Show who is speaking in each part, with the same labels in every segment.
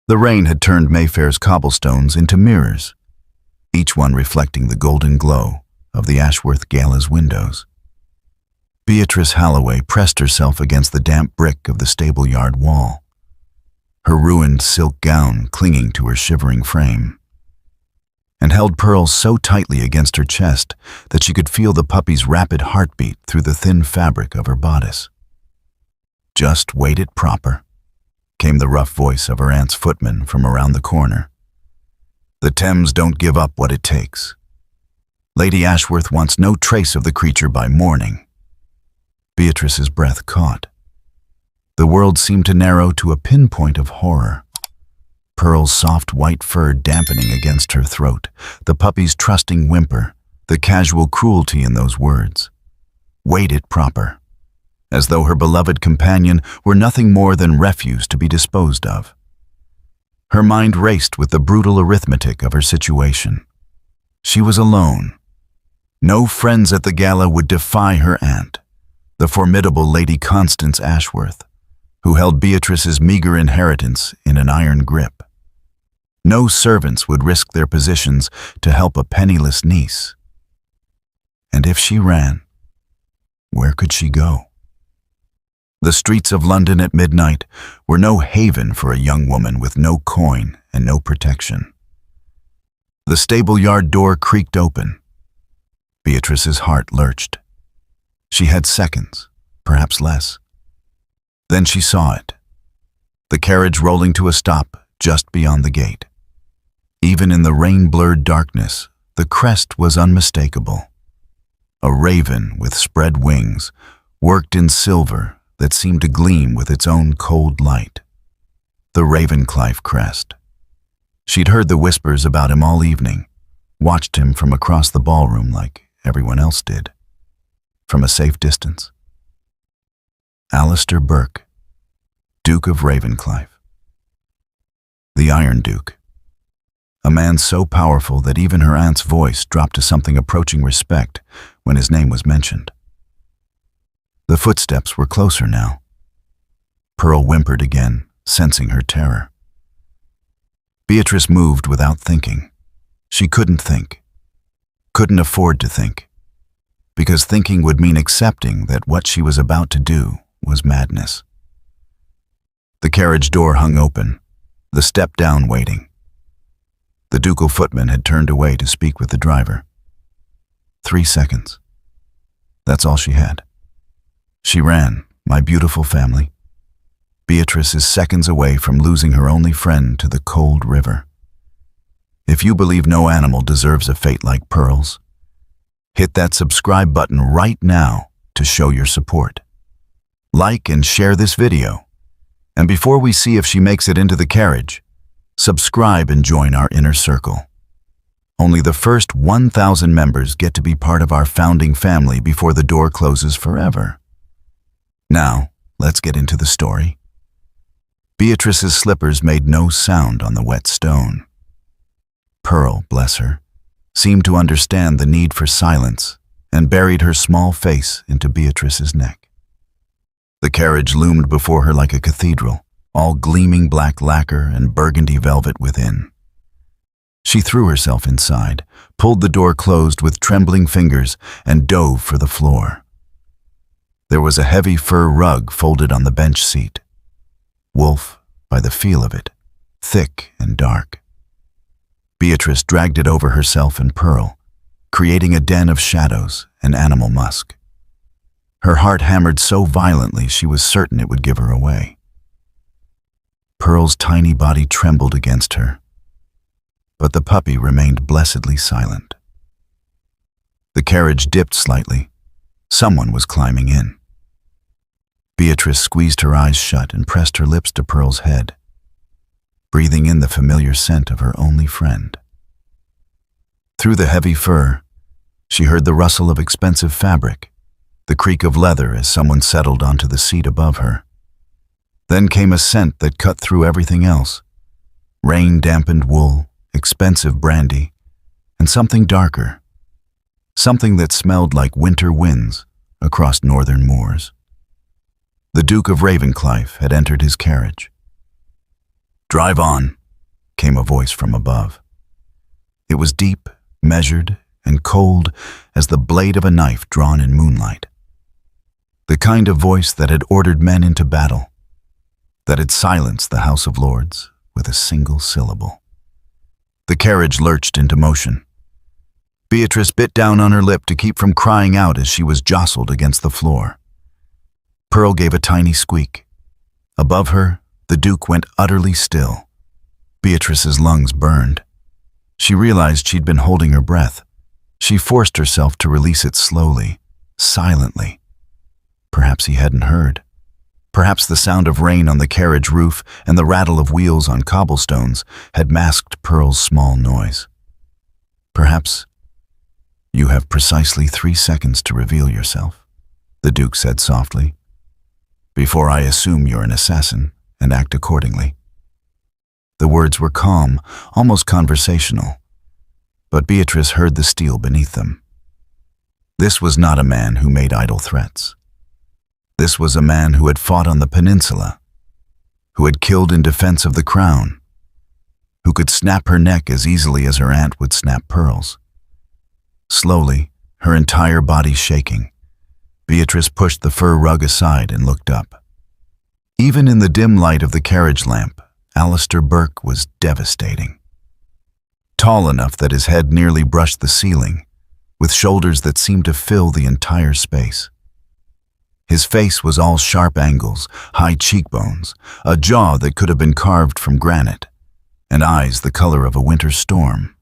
Speaker 1: The rain had turned Mayfair's cobblestones into mirrors, each one reflecting the golden glow of the Ashworth Gala's windows. Beatrice Halloway pressed herself against the damp brick of the stable-yard wall, her ruined silk gown clinging to her shivering frame, and held Pearl so tightly against her chest that she could feel the puppy's rapid heartbeat through the thin fabric of her bodice. "Just wait it proper," came the rough voice of her aunt's footman from around the corner. "The Thames don't give up what it takes. Lady Ashworth wants no trace of the creature by morning." Beatrice's breath caught. The world seemed to narrow to a pinpoint of horror. Pearl's soft white fur dampening against her throat, the puppy's trusting whimper, the casual cruelty in those words. Wait it proper, as though her beloved companion were nothing more than refuse to be disposed of. Her mind raced with the brutal arithmetic of her situation. She was alone. No friends at the gala would defy her aunt, the formidable Lady Constance Ashworth, who held Beatrice's meager inheritance in an iron grip. No servants would risk their positions to help a penniless niece. And if she ran, where could she go? The streets of London at midnight were no haven for a young woman with no coin and no protection. The stable-yard door creaked open. Beatrice's heart lurched. She had seconds, perhaps less. Then she saw it, the carriage rolling to a stop just beyond the gate. Even in the rain-blurred darkness, the crest was unmistakable. A raven with spread wings, worked in silver that seemed to gleam with its own cold light. The Ravenclife crest. She'd heard the whispers about him all evening, watched him from across the ballroom like everyone else did, from a safe distance. Alistair Burke, Duke of Ravenclife. The Iron Duke. A man so powerful that even her aunt's voice dropped to something approaching respect when his name was mentioned. The footsteps were closer now. Pearl whimpered again, sensing her terror. Beatrice moved without thinking. She couldn't think. Couldn't afford to think. Because thinking would mean accepting that what she was about to do was madness. The carriage door hung open, the step down waiting. The ducal footman had turned away to speak with the driver. 3 seconds. That's all she had. She ran, my beautiful family. Beatrice is seconds away from losing her only friend to the cold river. If you believe no animal deserves a fate like Pearl's, hit that subscribe button right now to show your support. Like and share this video. And before we see if she makes it into the carriage, subscribe and join our inner circle. Only the first 1,000 members get to be part of our founding family before the door closes forever. Now, let's get into the story. Beatrice's slippers made no sound on the wet stone. Pearl, bless her, seemed to understand the need for silence and buried her small face into Beatrice's neck. The carriage loomed before her like a cathedral, all gleaming black lacquer and burgundy velvet within. She threw herself inside, pulled the door closed with trembling fingers, and dove for the floor. There was a heavy fur rug folded on the bench seat. Wolf, by the feel of it, thick and dark. Beatrice dragged it over herself and Pearl, creating a den of shadows and animal musk. Her heart hammered so violently she was certain it would give her away. Pearl's tiny body trembled against her, but the puppy remained blessedly silent. The carriage dipped slightly. Someone was climbing in. Beatrice squeezed her eyes shut and pressed her lips to Pearl's head, breathing in the familiar scent of her only friend. Through the heavy fur, she heard the rustle of expensive fabric, the creak of leather as someone settled onto the seat above her. Then came a scent that cut through everything else. Rain-dampened wool, expensive brandy, and something darker. Something that smelled like winter winds across northern moors. The Duke of Ravenclife had entered his carriage. "Drive on," came a voice from above. It was deep, measured, and cold as the blade of a knife drawn in moonlight. The kind of voice that had ordered men into battle, that had silenced the House of Lords with a single syllable. The carriage lurched into motion. Beatrice bit down on her lip to keep from crying out as she was jostled against the floor. Pearl gave a tiny squeak. Above her, the Duke went utterly still. Beatrice's lungs burned. She realized she'd been holding her breath. She forced herself to release it slowly, silently. Perhaps he hadn't heard. Perhaps the sound of rain on the carriage roof and the rattle of wheels on cobblestones had masked Pearl's small noise. Perhaps, "You have precisely 3 seconds to reveal yourself," the Duke said softly, "before I assume you're an assassin and act accordingly." The words were calm, almost conversational, but Beatrice heard the steel beneath them. This was not a man who made idle threats. This was a man who had fought on the peninsula, who had killed in defense of the crown, who could snap her neck as easily as her aunt would snap Pearl's. Slowly, her entire body shaking, Beatrice pushed the fur rug aside and looked up. Even in the dim light of the carriage lamp, Alistair Burke was devastating. Tall enough that his head nearly brushed the ceiling, with shoulders that seemed to fill the entire space. His face was all sharp angles, high cheekbones, a jaw that could have been carved from granite, and eyes the color of a winter storm.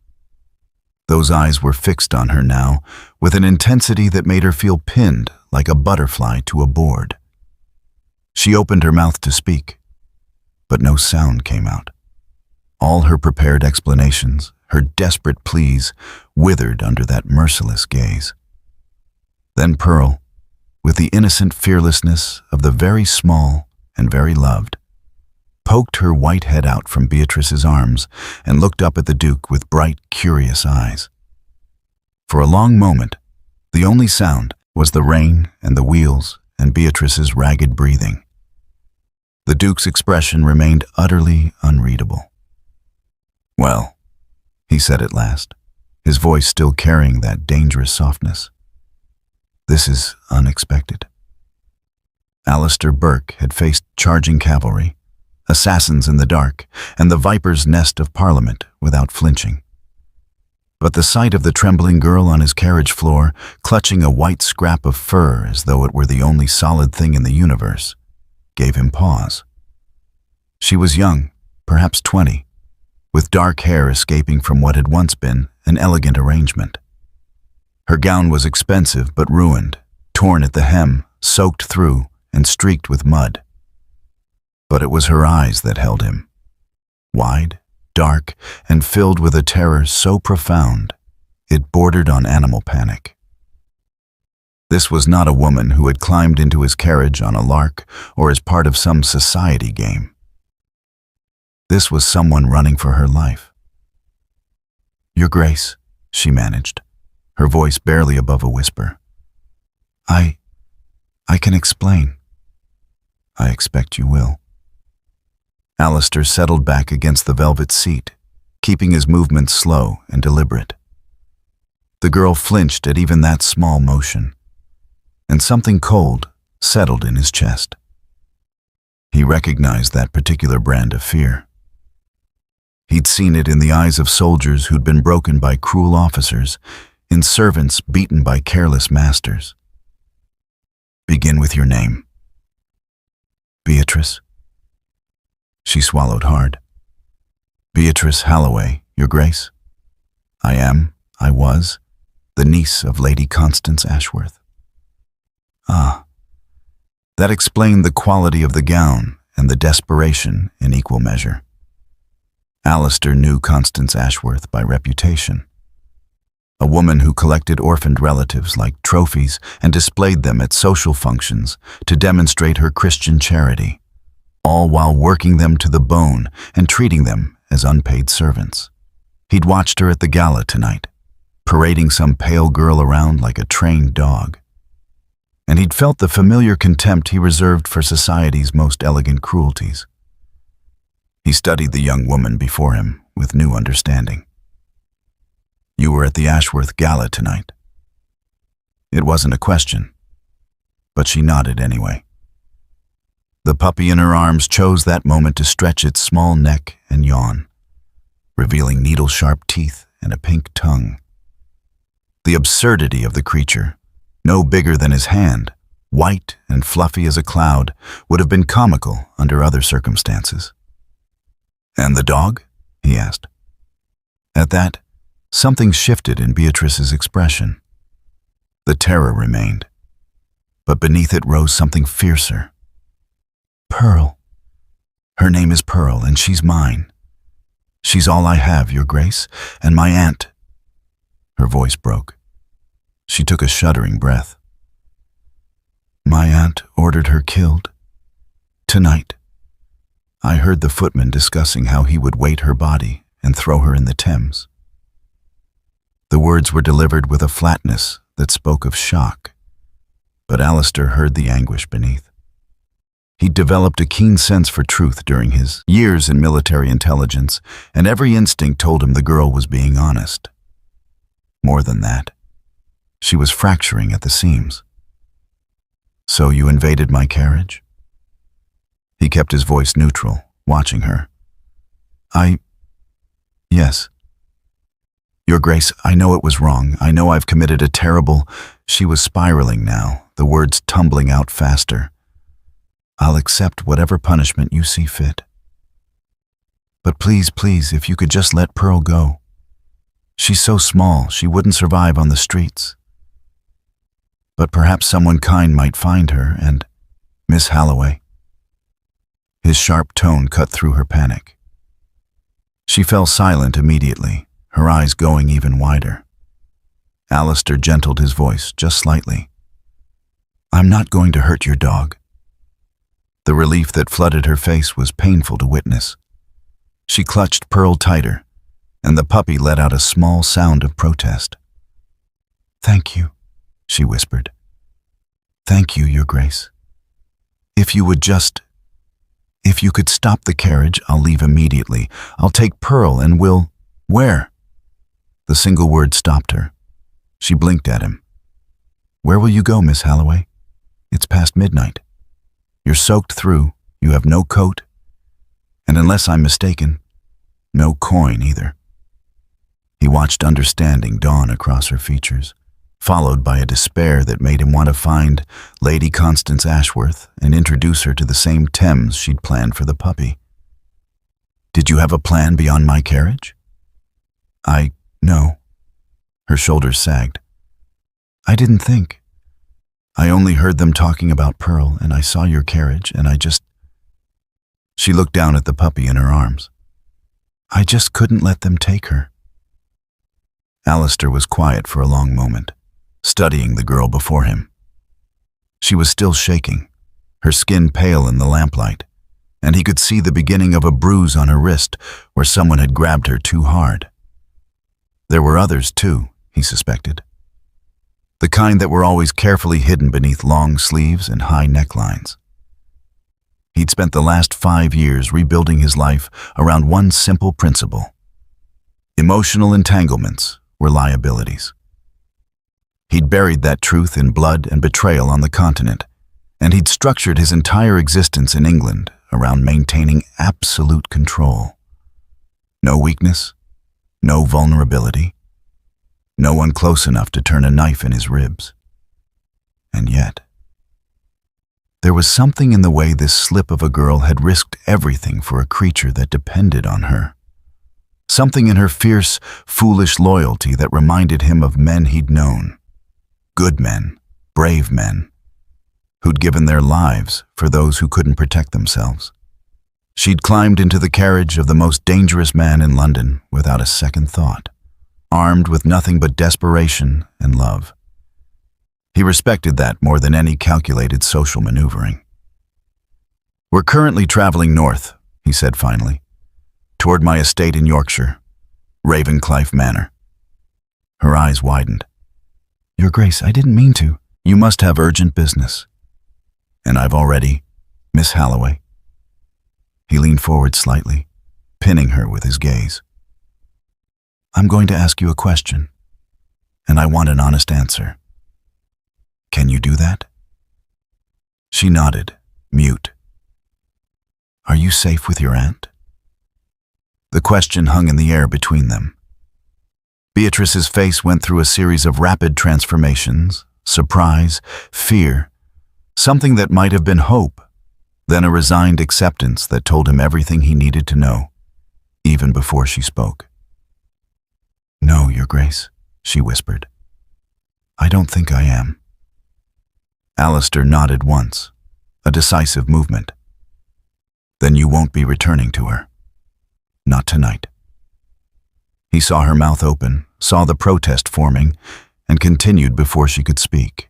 Speaker 1: Those eyes were fixed on her now, with an intensity that made her feel pinned like a butterfly to a board. She opened her mouth to speak, but no sound came out. All her prepared explanations, her desperate pleas, withered under that merciless gaze. Then Pearl, with the innocent fearlessness of the very small and very loved, poked her white head out from Beatrice's arms and looked up at the Duke with bright, curious eyes. For a long moment, the only sound was the rain and the wheels and Beatrice's ragged breathing. The Duke's expression remained utterly unreadable. "Well," he said at last, his voice still carrying that dangerous softness, "this is unexpected." Alistair Burke had faced charging cavalry, assassins in the dark, and the viper's nest of Parliament without flinching. But the sight of the trembling girl on his carriage floor, clutching a white scrap of fur as though it were the only solid thing in the universe, gave him pause. She was young, perhaps 20, with dark hair escaping from what had once been an elegant arrangement. Her gown was expensive but ruined, torn at the hem, soaked through, and streaked with mud. But it was her eyes that held him, wide, dark, and filled with a terror so profound it bordered on animal panic. This was not a woman who had climbed into his carriage on a lark or as part of some society game. This was someone running for her life. "Your Grace," she managed, her voice barely above a whisper. I can explain." "I expect you will." Alistair settled back against the velvet seat, keeping his movements slow and deliberate. The girl flinched at even that small motion, and something cold settled in his chest. He recognized that particular brand of fear. He'd seen it in the eyes of soldiers who'd been broken by cruel officers, in servants beaten by careless masters. "Begin with your name." "Beatrice." She swallowed hard. "Beatrice Halloway, Your Grace. I was, the niece of Lady Constance Ashworth." Ah, that explained the quality of the gown and the desperation in equal measure. Alistair knew Constance Ashworth by reputation. A woman who collected orphaned relatives like trophies and displayed them at social functions to demonstrate her Christian charity, all while working them to the bone and treating them as unpaid servants. He'd watched her at the gala tonight, parading some pale girl around like a trained dog. And he'd felt the familiar contempt he reserved for society's most elegant cruelties. He studied the young woman before him with new understanding. You were at the Ashworth Gala tonight. It wasn't a question, but she nodded anyway. The puppy in her arms chose that moment to stretch its small neck and yawn, revealing needle-sharp teeth and a pink tongue. The absurdity of the creature, no bigger than his hand, white and fluffy as a cloud, would have been comical under other circumstances. "And the dog?" he asked. At that, something shifted in Beatrice's expression. The terror remained, but beneath it rose something fiercer. "Pearl. Her name is Pearl, and she's mine. She's all I have, Your Grace, and my aunt." Her voice broke. She took a shuddering breath. "My aunt ordered her killed. Tonight. I heard the footman discussing how he would weight her body and throw her in the Thames." The words were delivered with a flatness that spoke of shock, but Alistair heard the anguish beneath. He'd developed a keen sense for truth during his years in military intelligence, and every instinct told him the girl was being honest. More than that, she was fracturing at the seams. "So you invaded my carriage?" He kept his voice neutral, watching her. Yes. Your Grace, I know it was wrong. I know I've committed a terrible—" She was spiraling now, the words tumbling out faster. "I'll accept whatever punishment you see fit. But please, please, if you could just let Pearl go. She's so small, she wouldn't survive on the streets. But perhaps someone kind might find her, and Miss Halloway." His sharp tone cut through her panic. She fell silent immediately, her eyes going even wider. Alistair gentled his voice just slightly. "I'm not going to hurt your dog." The relief that flooded her face was painful to witness. She clutched Pearl tighter, and the puppy let out a small sound of protest. "Thank you," she whispered. "Thank you, Your Grace. If you could stop the carriage, I'll leave immediately. I'll take Pearl and we'll—" "Where?" The single word stopped her. She blinked at him. "Where will you go, Miss Halloway? It's past midnight. You're soaked through, you have no coat, and unless I'm mistaken, no coin either." He watched understanding dawn across her features, followed by a despair that made him want to find Lady Constance Ashworth and introduce her to the same Thames she'd planned for the puppy. "Did you have a plan beyond my carriage?" No. Her shoulders sagged. "I didn't think. I only heard them talking about Pearl, and I saw your carriage, and She looked down at the puppy in her arms. "I just couldn't let them take her." Alistair was quiet for a long moment, studying the girl before him. She was still shaking, her skin pale in the lamplight, and he could see the beginning of a bruise on her wrist where someone had grabbed her too hard. There were others too, he suspected. The kind that were always carefully hidden beneath long sleeves and high necklines. He'd spent the last 5 years rebuilding his life around one simple principle. Emotional entanglements were liabilities. He'd buried that truth in blood and betrayal on the continent, and he'd structured his entire existence in England around maintaining absolute control. No weakness, no vulnerability, no one close enough to turn a knife in his ribs. And yet, there was something in the way this slip of a girl had risked everything for a creature that depended on her. Something in her fierce, foolish loyalty that reminded him of men he'd known. Good men, brave men, who'd given their lives for those who couldn't protect themselves. She'd climbed into the carriage of the most dangerous man in London without a second thought, armed with nothing but desperation and love. He respected that more than any calculated social maneuvering. "We're currently traveling north," he said finally, "toward my estate in Yorkshire, Ravenclife Manor." Her eyes widened. "Your Grace, I didn't mean to." "You must have urgent business. And I've already, Miss Halloway." He leaned forward slightly, pinning her with his gaze. I'm going to ask you a question, and I want an honest answer. Can you do that? She nodded, mute. Are you safe with your aunt? The question hung in the air between them. Beatrice's face went through a series of rapid transformations, surprise, fear, something that might have been hope, then a resigned acceptance that told him everything he needed to know, even before she spoke. No, Your Grace, she whispered. I don't think I am. Alistair nodded once, a decisive movement. Then you won't be returning to her. Not tonight. He saw her mouth open, saw the protest forming, and continued before she could speak.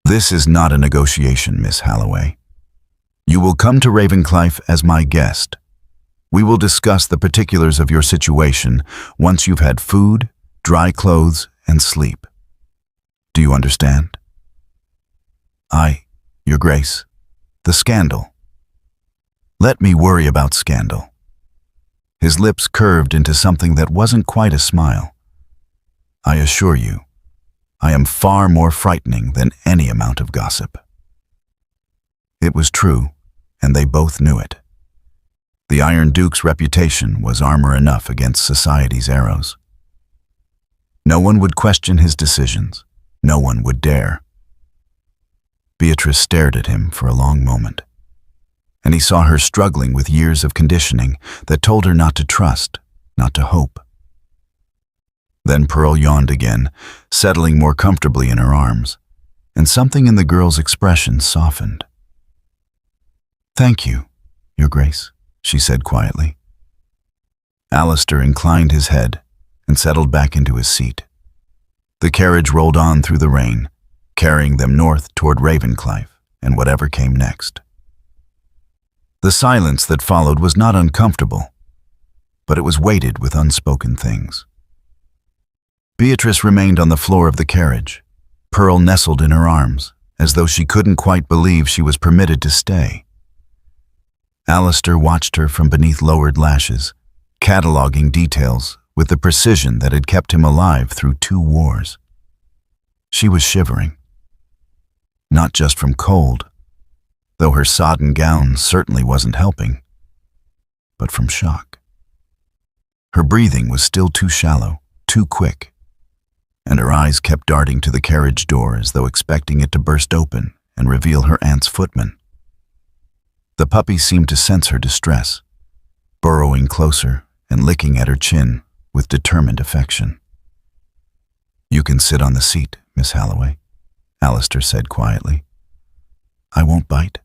Speaker 1: This is not a negotiation, Miss Halloway. You will come to Ravenclife as my guest. We will discuss the particulars of your situation once you've had food, dry clothes, and sleep. Do you understand? Your Grace, the scandal. Let me worry about scandal. His lips curved into something that wasn't quite a smile. I assure you, I am far more frightening than any amount of gossip. It was true, and they both knew it. The Iron Duke's reputation was armor enough against society's arrows. No one would question his decisions. No one would dare. Beatrice stared at him for a long moment, and he saw her struggling with years of conditioning that told her not to trust, not to hope. Then Pearl yawned again, settling more comfortably in her arms, and something in the girl's expression softened. Thank you, Your Grace, she said quietly. Alistair inclined his head and settled back into his seat. The carriage rolled on through the rain, carrying them north toward Ravenclife and whatever came next. The silence that followed was not uncomfortable, but it was weighted with unspoken things. Beatrice remained on the floor of the carriage, Pearl nestled in her arms, as though she couldn't quite believe she was permitted to stay. Alistair watched her from beneath lowered lashes, cataloging details with the precision that had kept him alive through 2 wars. She was shivering. Not just from cold, though her sodden gown certainly wasn't helping, but from shock. Her breathing was still too shallow, too quick, and her eyes kept darting to the carriage door as though expecting it to burst open and reveal her aunt's footman. The puppy seemed to sense her distress, burrowing closer and licking at her chin with determined affection. You can sit on the seat, Miss Halloway, Alistair said quietly. I won't bite.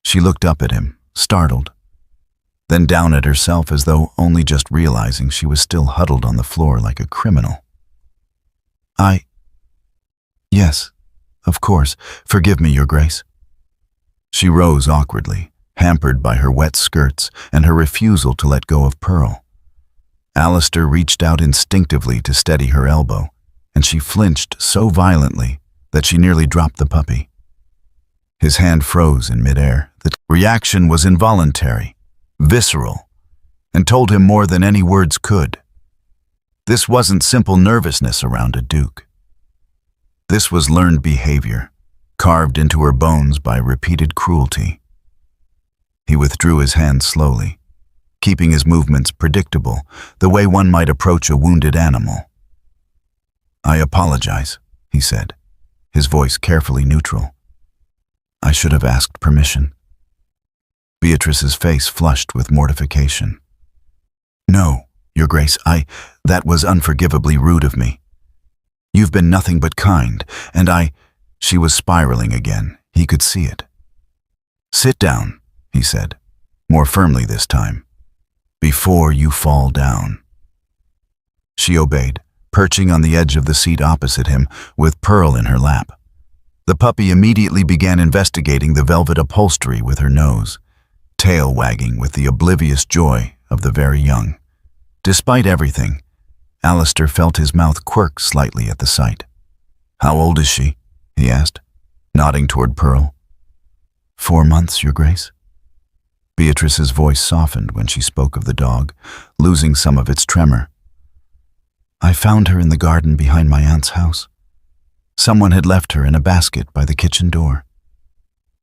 Speaker 1: She looked up at him, startled, then down at herself as though only just realizing she was still huddled on the floor like a criminal. Yes, of course. Forgive me, Your Grace. She rose awkwardly, hampered by her wet skirts and her refusal to let go of Pearl. Alistair reached out instinctively to steady her elbow, and she flinched so violently that she nearly dropped the puppy. His hand froze in midair. The reaction was involuntary, visceral, and told him more than any words could. This wasn't simple nervousness around a duke. This was learned behavior, carved into her bones by repeated cruelty. He withdrew his hand slowly, keeping his movements predictable, the way one might approach a wounded animal. I apologize, he said, his voice carefully neutral. I should have asked permission. Beatrice's face flushed with mortification. No, Your Grace, that was unforgivably rude of me. You've been nothing but kind, and She was spiraling again. He could see it. Sit down, he said, more firmly this time. Before you fall down. She obeyed, perching on the edge of the seat opposite him, with Pearl in her lap. The puppy immediately began investigating the velvet upholstery with her nose, tail wagging with the oblivious joy of the very young. Despite everything, Alistair felt his mouth quirk slightly at the sight. How old is she? He asked, nodding toward Pearl. 4 months, Your Grace. Beatrice's voice softened when she spoke of the dog, losing some of its tremor. I found her in the garden behind my aunt's house. Someone had left her in a basket by the kitchen door.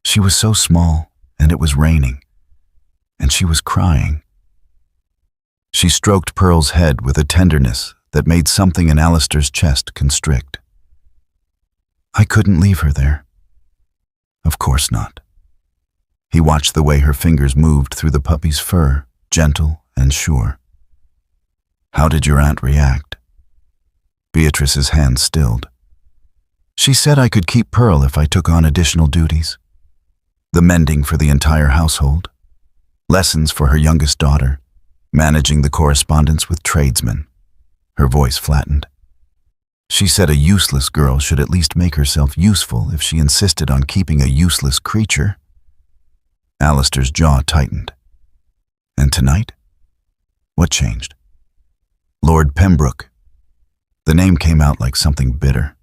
Speaker 1: She was so small, and it was raining, and she was crying. She stroked Pearl's head with a tenderness that made something in Alistair's chest constrict. I couldn't leave her there. Of course not. He watched the way her fingers moved through the puppy's fur, gentle and sure. How did your aunt react? Beatrice's hand stilled. She said I could keep Pearl if I took on additional duties. The mending for the entire household, lessons for her youngest daughter, managing the correspondence with tradesmen. Her voice flattened. She said a useless girl should at least make herself useful if she insisted on keeping a useless creature. Alistair's jaw tightened. And tonight? What changed? Lord Pembroke. The name came out like something bitter.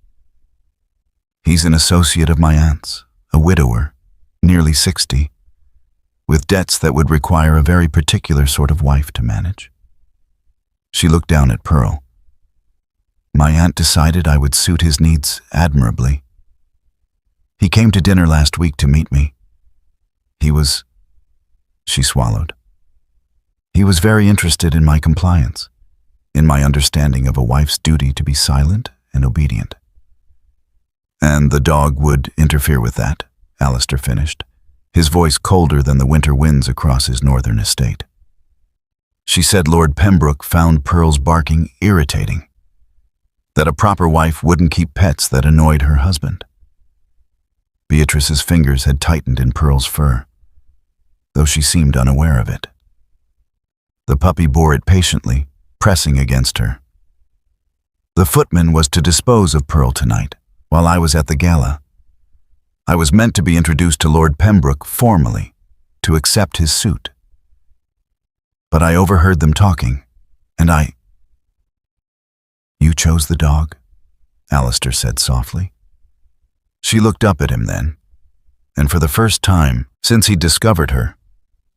Speaker 1: He's an associate of my aunt's, a widower, nearly 60, with debts that would require a very particular sort of wife to manage. She looked down at Pearl. My aunt decided I would suit his needs admirably. He came to dinner last week to meet me. She swallowed. He was very interested in my compliance, in my understanding of a wife's duty to be silent and obedient. And the dog would interfere with that, Alistair finished, his voice colder than the winter winds across his northern estate. She said Lord Pembroke found Pearl's barking irritating, that a proper wife wouldn't keep pets that annoyed her husband. Beatrice's fingers had tightened in Pearl's fur, though she seemed unaware of it. The puppy bore it patiently, pressing against her. The footman was to dispose of Pearl tonight, while I was at the gala. I was meant to be introduced to Lord Pembroke formally, to accept his suit. But I overheard them talking, and You chose the dog, Alistair said softly. She looked up at him then, and for the first time since he'd discovered her,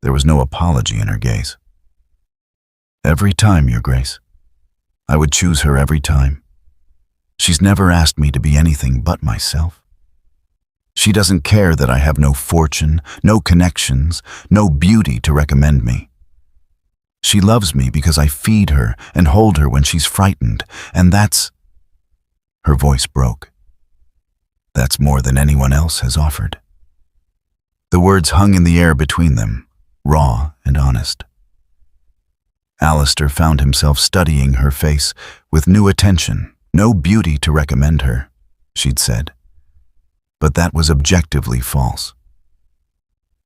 Speaker 1: there was no apology in her gaze. Every time, Your Grace. I would choose her every time. She's never asked me to be anything but myself. She doesn't care that I have no fortune, no connections, no beauty to recommend me. She loves me because I feed her and hold her when she's frightened, and that's... Her voice broke. That's more than anyone else has offered. The words hung in the air between them, raw and honest. Alistair found himself studying her face with new attention. No beauty to recommend her, she'd said. But that was objectively false.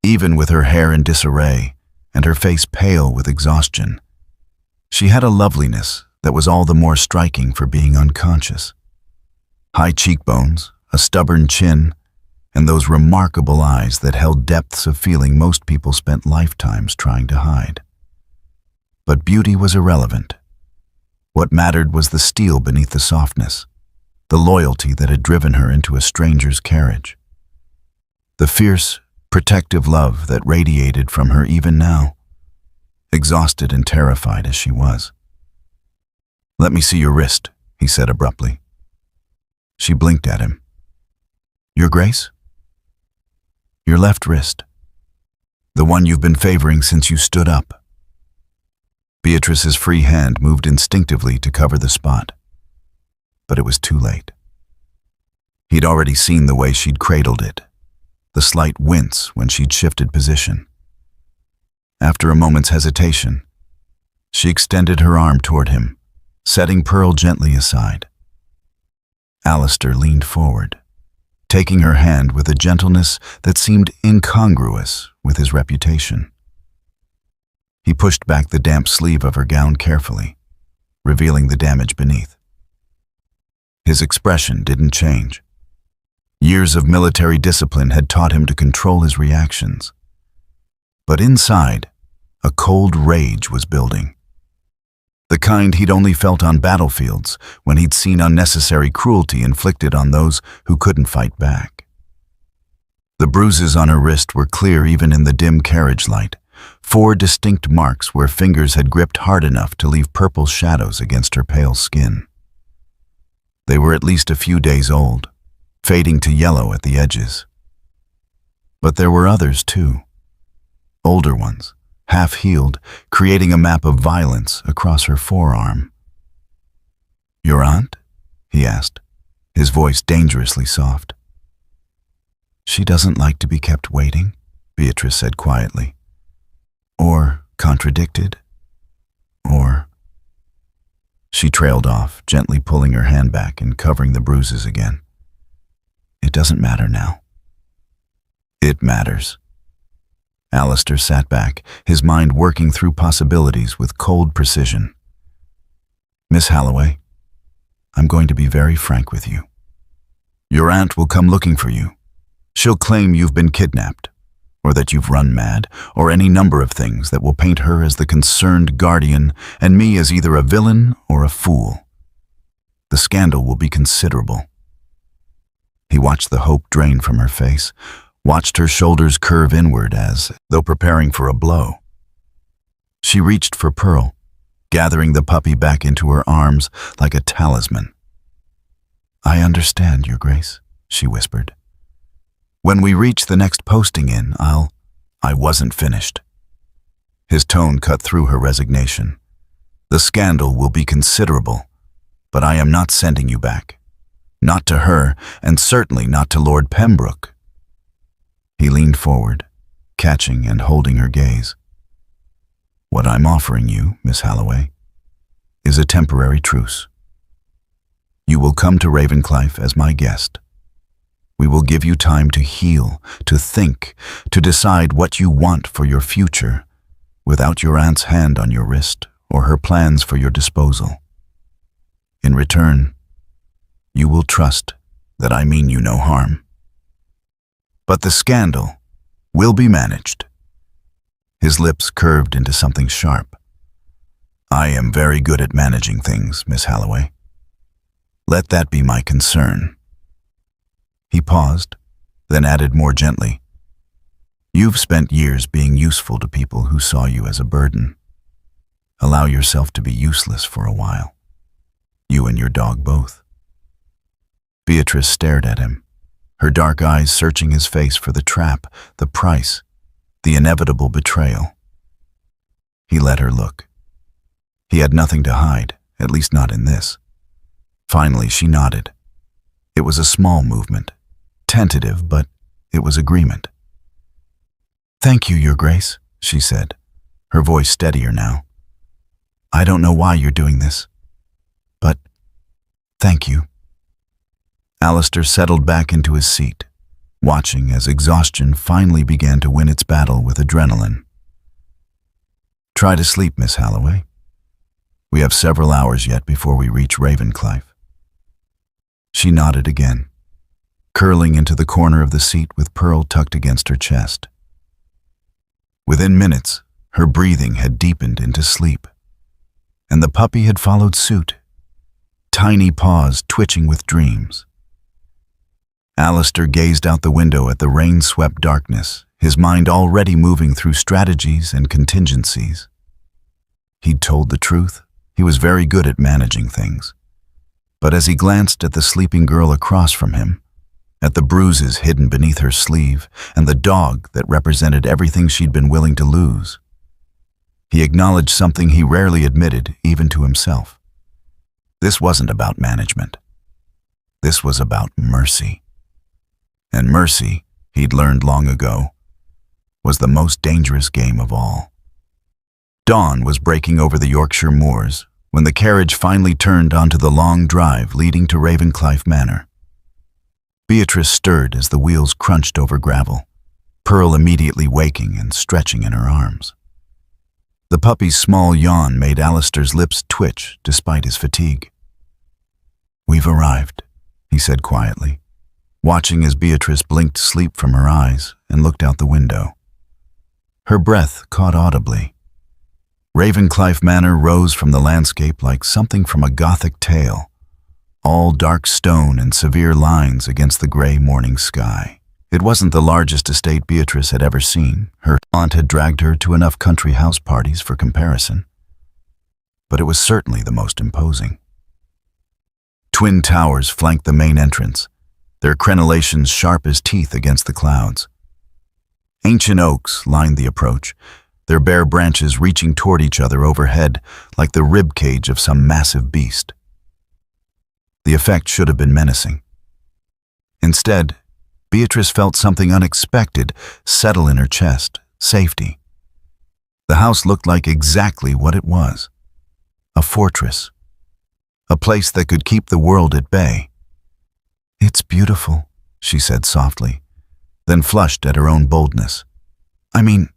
Speaker 1: Even with her hair in disarray and her face pale with exhaustion, she had a loveliness that was all the more striking for being unconscious. High cheekbones, a stubborn chin, and those remarkable eyes that held depths of feeling most people spent lifetimes trying to hide. But beauty was irrelevant. What mattered was the steel beneath the softness, the loyalty that had driven her into a stranger's carriage, the fierce, protective love that radiated from her even now, exhausted and terrified as she was. "Let me see your wrist," he said abruptly. She blinked at him. "Your Grace?" "Your left wrist. The one you've been favoring since you stood up." Beatrice's free hand moved instinctively to cover the spot, but it was too late. He'd already seen the way she'd cradled it, the slight wince when she'd shifted position. After a moment's hesitation, she extended her arm toward him, setting Pearl gently aside. Alistair leaned forward, taking her hand with a gentleness that seemed incongruous with his reputation. He pushed back the damp sleeve of her gown carefully, revealing the damage beneath. His expression didn't change. Years of military discipline had taught him to control his reactions. But inside, a cold rage was building. The kind he'd only felt on battlefields when he'd seen unnecessary cruelty inflicted on those who couldn't fight back. The bruises on her wrist were clear even in the dim carriage light, 4 distinct marks where fingers had gripped hard enough to leave purple shadows against her pale skin. They were at least a few days old, fading to yellow at the edges. But there were others too, older ones, half-healed, creating a map of violence across her forearm. "Your aunt?" he asked, his voice dangerously soft. "She doesn't like to be kept waiting," Beatrice said quietly. "Or contradicted. Or—" She trailed off, gently pulling her hand back and covering the bruises again. "It doesn't matter now." "It matters." Alistair sat back, his mind working through possibilities with cold precision. "Miss Halloway, I'm going to be very frank with you. Your aunt will come looking for you. She'll claim you've been kidnapped, or that you've run mad, or any number of things that will paint her as the concerned guardian and me as either a villain or a fool. The scandal will be considerable." He watched the hope drain from her face, watched her shoulders curve inward as though preparing for a blow. She reached for Pearl, gathering the puppy back into her arms like a talisman. "I understand, Your Grace," she whispered. "When we reach the next posting inn, I wasn't finished." His tone cut through her resignation. "The scandal will be considerable, but I am not sending you back. Not to her, and certainly not to Lord Pembroke." He leaned forward, catching and holding her gaze. "What I'm offering you, Miss Halloway, is a temporary truce. You will come to Ravenclife as my guest. We will give you time to heal, to think, to decide what you want for your future, without your aunt's hand on your wrist or her plans for your disposal. In return, you will trust that I mean you no harm. But the scandal will be managed." His lips curved into something sharp. "I am very good at managing things, Miss Halloway. Let that be my concern." He paused, then added more gently, "You've spent years being useful to people who saw you as a burden. Allow yourself to be useless for a while. You and your dog both." Beatrice stared at him, her dark eyes searching his face for the trap, the price, the inevitable betrayal. He let her look. He had nothing to hide, at least not in this. Finally, she nodded. It was a small movement, tentative, but it was agreement. "Thank you, Your Grace," she said, her voice steadier now. "I don't know why you're doing this, but thank you." Alistair settled back into his seat, watching as exhaustion finally began to win its battle with adrenaline. "Try to sleep, Miss Halloway. We have several hours yet before we reach Ravenclife." She nodded again, curling into the corner of the seat with Pearl tucked against her chest. Within minutes, her breathing had deepened into sleep, and the puppy had followed suit, tiny paws twitching with dreams. Alistair gazed out the window at the rain-swept darkness, his mind already moving through strategies and contingencies. He'd told the truth. He was very good at managing things. But as he glanced at the sleeping girl across from him, at the bruises hidden beneath her sleeve, and the dog that represented everything she'd been willing to lose, he acknowledged something he rarely admitted even to himself. This wasn't about management. This was about mercy. And mercy, he'd learned long ago, was the most dangerous game of all. Dawn was breaking over the Yorkshire moors when the carriage finally turned onto the long drive leading to Ravenclife Manor. Beatrice stirred as the wheels crunched over gravel, Pearl immediately waking and stretching in her arms. The puppy's small yawn made Alistair's lips twitch despite his fatigue. "We've arrived," he said quietly, watching as Beatrice blinked sleep from her eyes and looked out the window. Her breath caught audibly. Ravenclife Manor rose from the landscape like something from a Gothic tale, all dark stone and severe lines against the gray morning sky, It wasn't the largest estate Beatrice had ever seen. Her aunt had dragged her to enough country house parties for comparison. But it was certainly the most imposing. Twin towers flanked the main entrance, their crenellations sharp as teeth against the clouds. Ancient oaks lined the approach, their bare branches reaching toward each other overhead like the rib cage of some massive beast. The effect should have been menacing. Instead, Beatrice felt something unexpected settle in her chest, safety. The house looked like exactly what it was, a fortress, a place that could keep the world at bay. "It's beautiful," she said softly, then flushed at her own boldness. "I mean,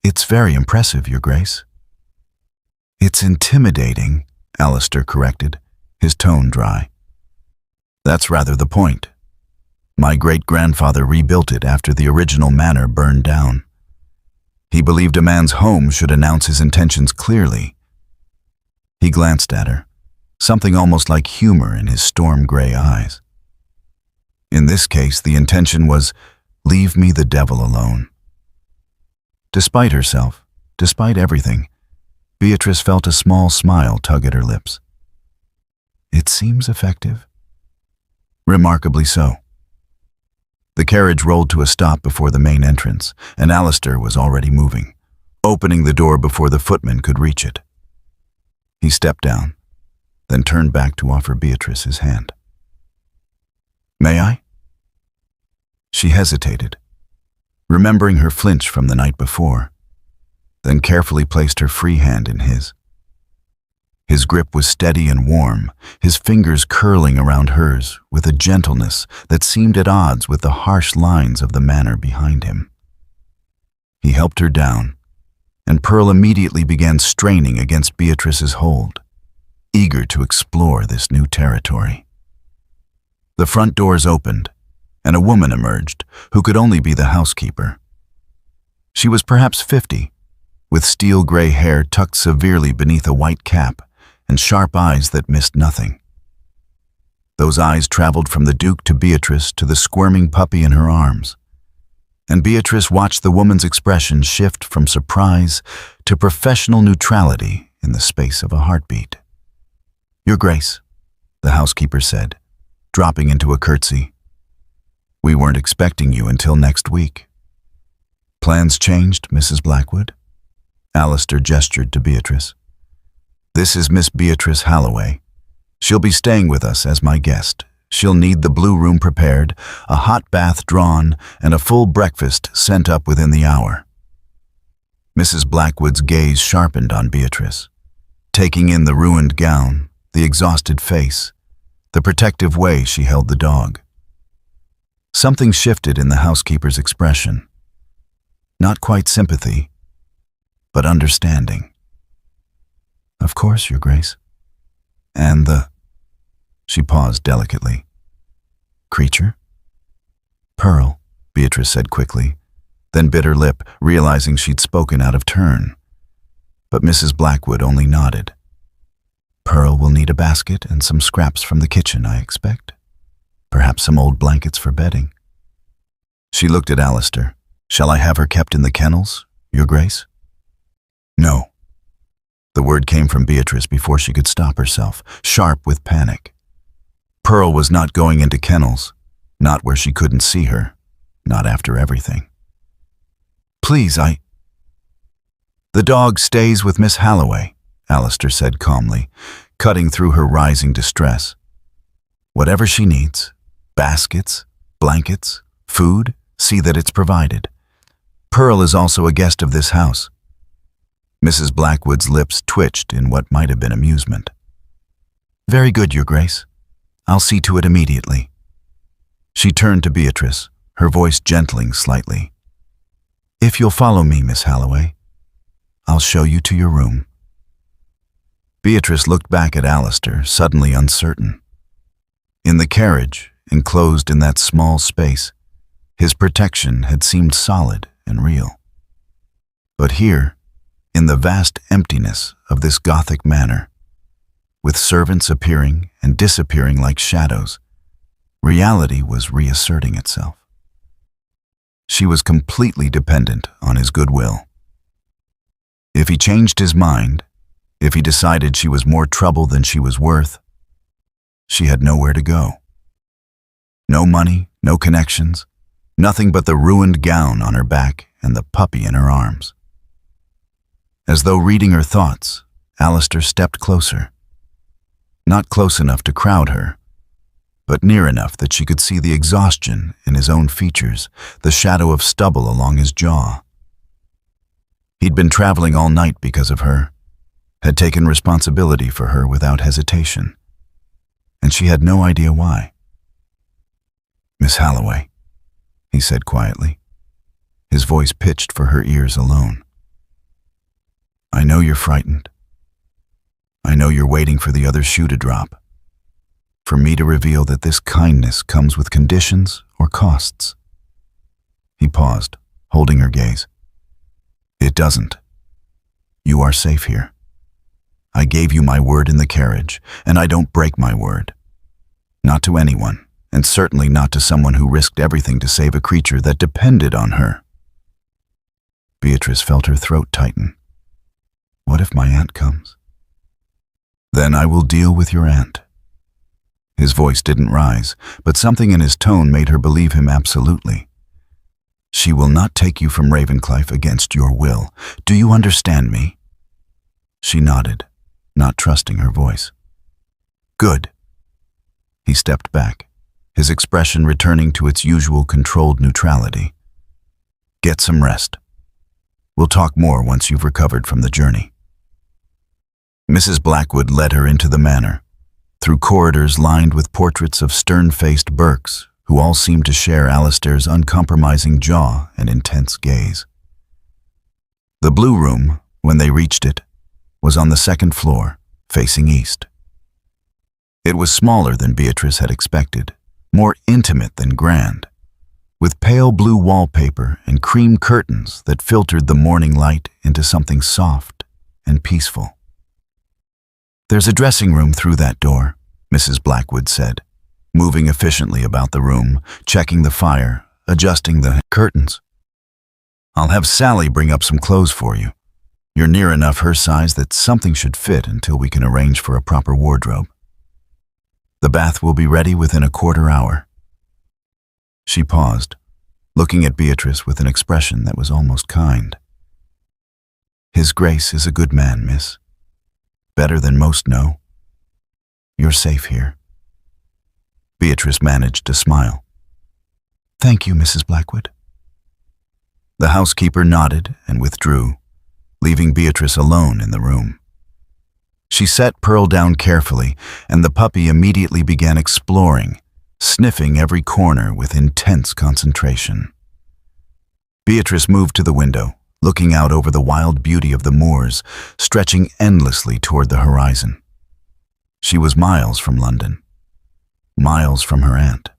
Speaker 1: it's very impressive, Your Grace." "It's intimidating," Alistair corrected, his tone dry. "That's rather the point. My great-grandfather rebuilt it after the original manor burned down. He believed a man's home should announce his intentions clearly." He glanced at her, something almost like humor in his storm-gray eyes. In this case, the intention was, "Leave me the devil alone." Despite herself, despite everything, Beatrice felt a small smile tug at her lips. "It seems effective." "Remarkably so." The carriage rolled to a stop before the main entrance, and Alistair was already moving, opening the door before the footman could reach it. He stepped down, then turned back to offer Beatrice his hand. "May I?" She hesitated, remembering her flinch from the night before, then carefully placed her free hand in his. His grip was steady and warm, his fingers curling around hers with a gentleness that seemed at odds with the harsh lines of the manor behind him. He helped her down, and Pearl immediately began straining against Beatrice's hold, eager to explore this new territory. The front doors opened, and a woman emerged who could only be the housekeeper. She was perhaps 50, with steel-gray hair tucked severely beneath a white cap and sharp eyes that missed nothing. Those eyes traveled from the Duke to Beatrice to the squirming puppy in her arms, and Beatrice watched the woman's expression shift from surprise to professional neutrality in the space of a heartbeat. "Your Grace," the housekeeper said, dropping into a curtsy. "We weren't expecting you until next week." "Plans changed, Mrs. Blackwood?" Alistair gestured to Beatrice. "This is Miss Beatrice Halloway. She'll be staying with us as my guest. She'll need the blue room prepared, a hot bath drawn, and a full breakfast sent up within the hour." Mrs. Blackwood's gaze sharpened on Beatrice, taking in the ruined gown, the exhausted face, the protective way she held the dog. Something shifted in the housekeeper's expression. Not quite sympathy, but understanding. "Of course, Your Grace." "And the—" She paused delicately. "Creature?" "Pearl," Beatrice said quickly, then bit her lip, realizing she'd spoken out of turn. But Mrs. Blackwood only nodded. "Pearl will need a basket and some scraps from the kitchen, I expect. Perhaps some old blankets for bedding." She looked at Alistair. "Shall I have her kept in the kennels, Your Grace?" "No." The word came from Beatrice before she could stop herself, sharp with panic. Pearl was not going into kennels, not where she couldn't see her, not after everything. "Please, "The dog stays with Miss Halloway," Alistair said calmly, cutting through her rising distress. "Whatever she needs, baskets, blankets, food, see that it's provided. Pearl is also a guest of this house." Mrs. Blackwood's lips twitched in what might have been amusement. "Very good, Your Grace. I'll see to it immediately." She turned to Beatrice, her voice gentling slightly. "If you'll follow me, Miss Halloway, I'll show you to your room." Beatrice looked back at Alistair, suddenly uncertain. In the carriage, enclosed in that small space, his protection had seemed solid and real. But here, in the vast emptiness of this Gothic manor, with servants appearing and disappearing like shadows, reality was reasserting itself. She was completely dependent on his goodwill. If he changed his mind, if he decided she was more trouble than she was worth, she had nowhere to go. No money, no connections, nothing but the ruined gown on her back and the puppy in her arms. As though reading her thoughts, Alistair stepped closer. Not close enough to crowd her, but near enough that she could see the exhaustion in his own features, the shadow of stubble along his jaw. He'd been traveling all night because of her, had taken responsibility for her without hesitation, and she had no idea why. "Miss Halloway," he said quietly, his voice pitched for her ears alone. "I know you're frightened. I know you're waiting for the other shoe to drop, for me to reveal that this kindness comes with conditions or costs." He paused, holding her gaze. "It doesn't. You are safe here. I gave you my word in the carriage, and I don't break my word. Not to anyone, and certainly not to someone who risked everything to save a creature that depended on her." Beatrice felt her throat tighten. "What if my aunt comes?" "Then I will deal with your aunt." His voice didn't rise, but something in his tone made her believe him absolutely. "She will not take you from Ravenclife against your will. Do you understand me?" She nodded, not trusting her voice. "Good." He stepped back, his expression returning to its usual controlled neutrality. "Get some rest. We'll talk more once you've recovered from the journey." Mrs. Blackwood led her into the manor, through corridors lined with portraits of stern-faced Burkes, who all seemed to share Alistair's uncompromising jaw and intense gaze. The blue room, when they reached it, was on the second floor, facing east. It was smaller than Beatrice had expected, more intimate than grand, with pale blue wallpaper and cream curtains that filtered the morning light into something soft and peaceful. "There's a dressing room through that door," Mrs. Blackwood said, moving efficiently about the room, checking the fire, adjusting the curtains. "I'll have Sally bring up some clothes for you. You're near enough her size that something should fit until we can arrange for a proper wardrobe. The bath will be ready within a quarter hour." She paused, looking at Beatrice with an expression that was almost kind. "His Grace is a good man, miss. Better than most know. You're safe here." Beatrice managed to smile. "Thank you, Mrs. Blackwood." The housekeeper nodded and withdrew, leaving Beatrice alone in the room. She set Pearl down carefully, and the puppy immediately began exploring, sniffing every corner with intense concentration. Beatrice moved to the window, looking out over the wild beauty of the moors, stretching endlessly toward the horizon. She was miles from London, miles from her aunt,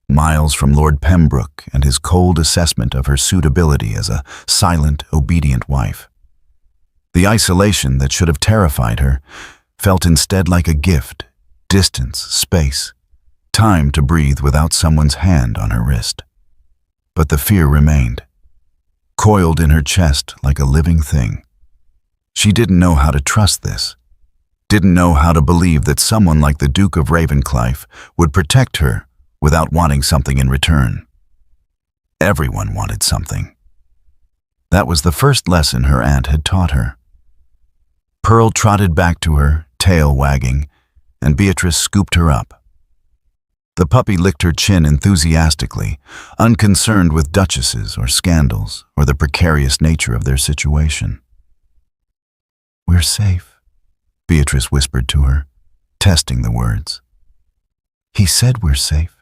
Speaker 1: miles from Lord Pembroke and his cold assessment of her suitability as a silent, obedient wife. The isolation that should have terrified her felt instead like a gift, distance, space, time to breathe without someone's hand on her wrist. But the fear remained, coiled in her chest like a living thing. She didn't know how to trust this, didn't know how to believe that someone like the Duke of Ravenclife would protect her without wanting something in return. Everyone wanted something. That was the first lesson her aunt had taught her. Pearl trotted back to her, tail wagging, and Beatrice scooped her up. The puppy licked her chin enthusiastically, unconcerned with duchesses or scandals or the precarious nature of their situation. "We're safe," Beatrice whispered to her, testing the words. "He said we're safe."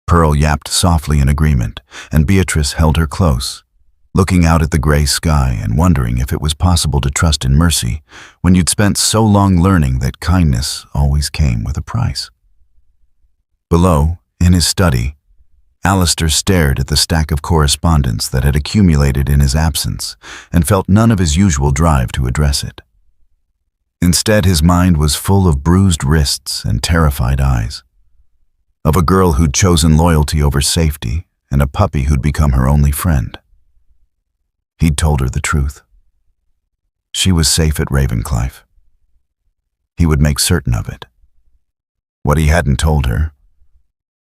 Speaker 1: Pearl yapped softly in agreement, and Beatrice held her close, looking out at the gray sky and wondering if it was possible to trust in mercy when you'd spent so long learning that kindness always came with a price. Below, in his study, Alistair stared at the stack of correspondence that had accumulated in his absence and felt none of his usual drive to address it. Instead, his mind was full of bruised wrists and terrified eyes, of a girl who'd chosen loyalty over safety and a puppy who'd become her only friend. He'd told her the truth. She was safe at Ravenclife. He would make certain of it. What he hadn't told her,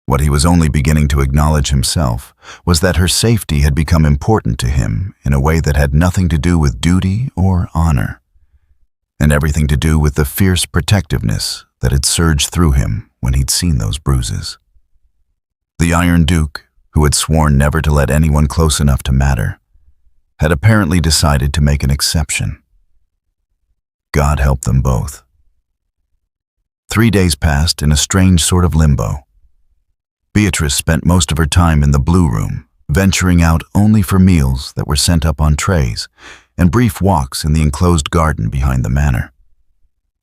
Speaker 1: what he was only beginning to acknowledge himself, was that her safety had become important to him in a way that had nothing to do with duty or honor, and everything to do with the fierce protectiveness that had surged through him when he'd seen those bruises. The Iron Duke, who had sworn never to let anyone close enough to matter, had apparently decided to make an exception. God help them both. 3 days passed in a strange sort of limbo. Beatrice spent most of her time in the Blue Room, venturing out only for meals that were sent up on trays and brief walks in the enclosed garden behind the manor.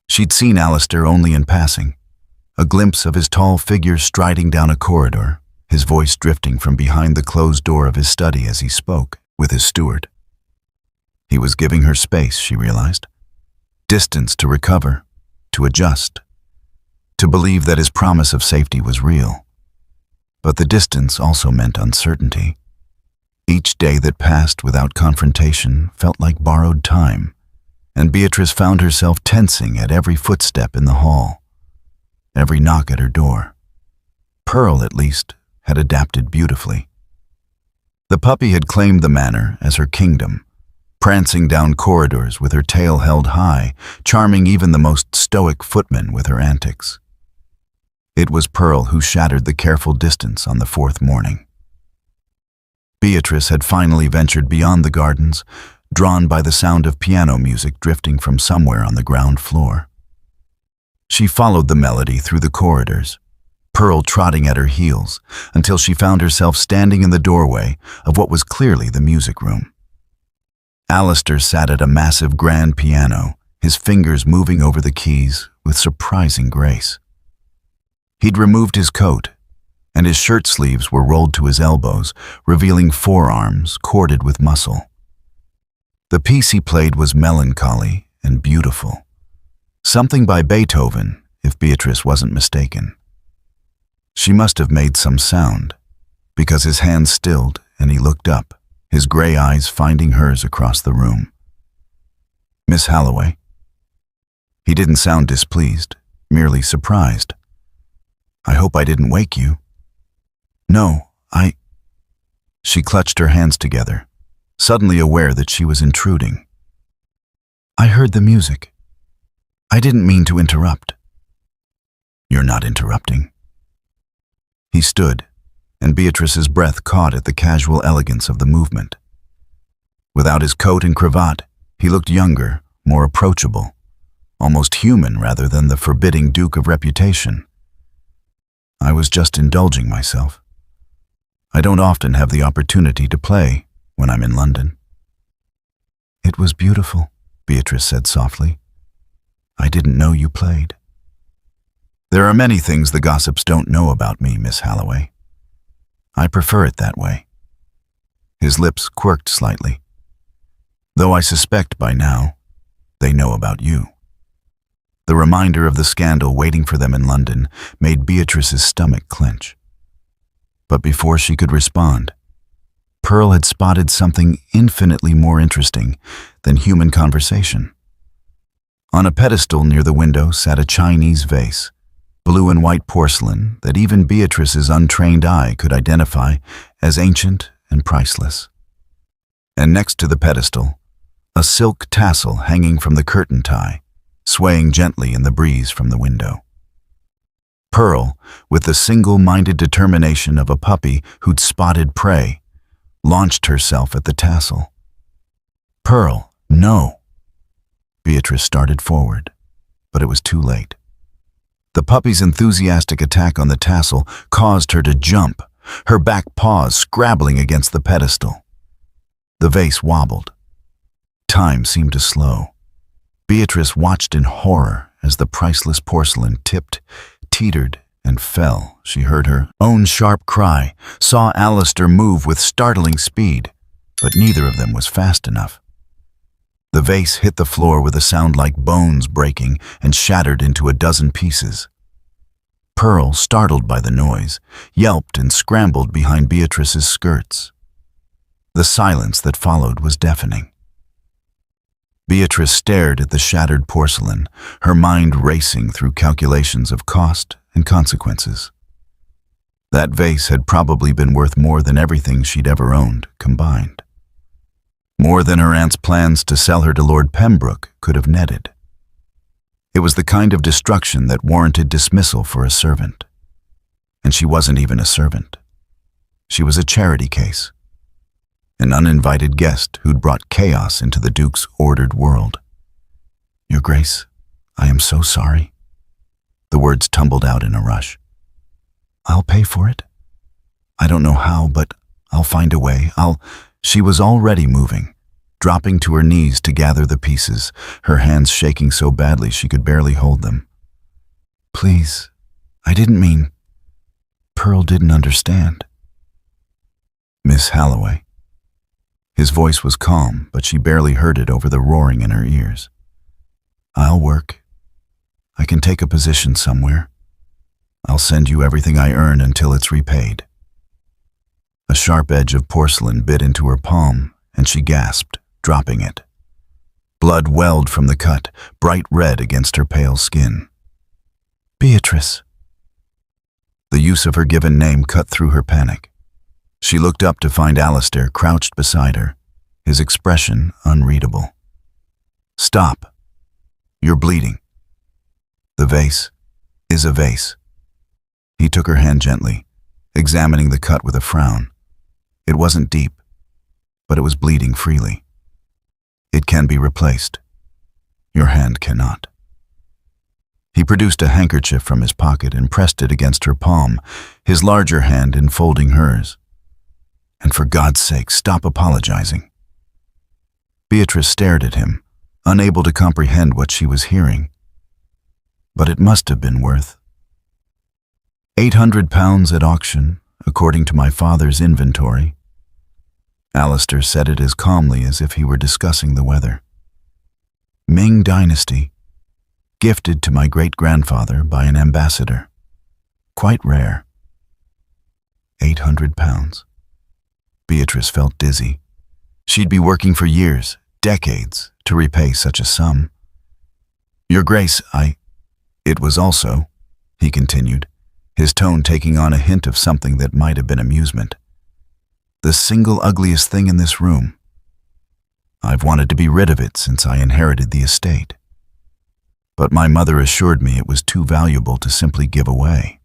Speaker 1: She'd seen Alistair only in passing, a glimpse of his tall figure striding down a corridor, his voice drifting from behind the closed door of his study as he spoke with his steward. He was giving her space, she realized, distance to recover, to adjust, to believe that his promise of safety was real. But the distance also meant uncertainty. Each day that passed without confrontation felt like borrowed time, and Beatrice found herself tensing at every footstep in the hall, every knock at her door. Pearl, at least, had adapted beautifully. The puppy had claimed the manor as her kingdom, prancing down corridors with her tail held high, charming even the most stoic footman with her antics. It was Pearl who shattered the careful distance on the 4th morning. Beatrice had finally ventured beyond the gardens, drawn by the sound of piano music drifting from somewhere on the ground floor. She followed the melody through the corridors, Pearl trotting at her heels, until she found herself standing in the doorway of what was clearly the music room. Alistair sat at a massive grand piano, his fingers moving over the keys with surprising grace. He'd removed his coat, and his shirt sleeves were rolled to his elbows, revealing forearms corded with muscle. The piece he played was melancholy and beautiful, something by Beethoven, if Beatrice wasn't mistaken. She must have made some sound, because his hand stilled and he looked up, his gray eyes finding hers across the room. "Miss Halloway?" He didn't sound displeased, merely surprised. "I hope I didn't wake you." "No, She clutched her hands together, suddenly aware that she was intruding. "I heard the music. I didn't mean to interrupt." "You're not interrupting." He stood, and Beatrice's breath caught at the casual elegance of the movement. Without his coat and cravat, he looked younger, more approachable, almost human rather than the forbidding Duke of reputation. "I was just indulging myself. I don't often have the opportunity to play when I'm in London." "It was beautiful," Beatrice said softly. "I didn't know you played." "There are many things the gossips don't know about me, Miss Halloway. I prefer it that way." His lips quirked slightly. "Though I suspect by now, they know about you." The reminder of the scandal waiting for them in London made Beatrice's stomach clench. But before she could respond, Pearl had spotted something infinitely more interesting than human conversation. On a pedestal near the window sat a Chinese vase, blue and white porcelain that even Beatrice's untrained eye could identify as ancient and priceless. And next to the pedestal, a silk tassel hanging from the curtain tie, swaying gently in the breeze from the window. Pearl, with the single-minded determination of a puppy who'd spotted prey, launched herself at the tassel. "Pearl, no!" Beatrice started forward, but it was too late. The puppy's enthusiastic attack on the tassel caused her to jump, her back paws scrabbling against the pedestal. The vase wobbled. Time seemed to slow. Beatrice watched in horror as the priceless porcelain tipped, teetered, and fell. She heard her own sharp cry, saw Alistair move with startling speed, but neither of them was fast enough. The vase hit the floor with a sound like bones breaking and shattered into a dozen pieces. Pearl, startled by the noise, yelped and scrambled behind Beatrice's skirts. The silence that followed was deafening. Beatrice stared at the shattered porcelain, her mind racing through calculations of cost and consequences. That vase had probably been worth more than everything she'd ever owned, combined. More than her aunt's plans to sell her to Lord Pembroke could have netted. It was the kind of destruction that warranted dismissal for a servant. And she wasn't even a servant. She was a charity case. An uninvited guest who'd brought chaos into the Duke's ordered world. "Your Grace, I am so sorry." The words tumbled out in a rush. "I'll pay for it. I don't know how, but I'll find a way. She was already moving, dropping to her knees to gather the pieces, her hands shaking so badly she could barely hold them. "Please, I didn't mean..." Pearl didn't understand. "Miss Halloway." His voice was calm, but she barely heard it over the roaring in her ears. "I'll work. I can take a position somewhere. I'll send you everything I earn until it's repaid." A sharp edge of porcelain bit into her palm, and she gasped, dropping it. Blood welled from the cut, bright red against her pale skin. "Beatrice." The use of her given name cut through her panic. She looked up to find Alistair crouched beside her, his expression unreadable. "Stop. You're bleeding. The vase is a vase." He took her hand gently, examining the cut with a frown. It wasn't deep, but it was bleeding freely. "It can be replaced. Your hand cannot." He produced a handkerchief from his pocket and pressed it against her palm, his larger hand enfolding hers. "And for God's sake, stop apologizing." Beatrice stared at him, unable to comprehend what she was hearing. But it must have been worth £800 at auction, according to my father's inventory. Alistair said it as calmly as if he were discussing the weather. "Ming Dynasty, gifted to my great-grandfather by an ambassador. Quite rare." £800. Beatrice felt dizzy. She'd be working for years, decades, to repay such a sum. "Your Grace, It was also," he continued, his tone taking on a hint of something that might have been amusement, "the single ugliest thing in this room. I've wanted to be rid of it since I inherited the estate. But my mother assured me it was too valuable to simply give away."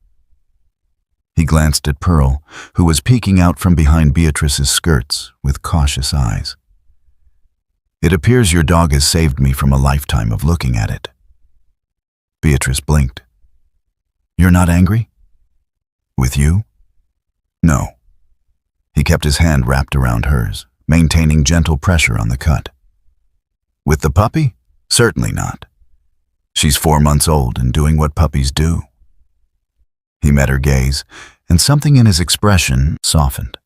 Speaker 1: He glanced at Pearl, who was peeking out from behind Beatrice's skirts with cautious eyes. "It appears your dog has saved me from a lifetime of looking at it." Beatrice blinked. "You're not angry?" "With you?" "No." He kept his hand wrapped around hers, maintaining gentle pressure on the cut. "With the puppy? Certainly not. She's 4 months old and doing what puppies do." He met her gaze, and something in his expression softened.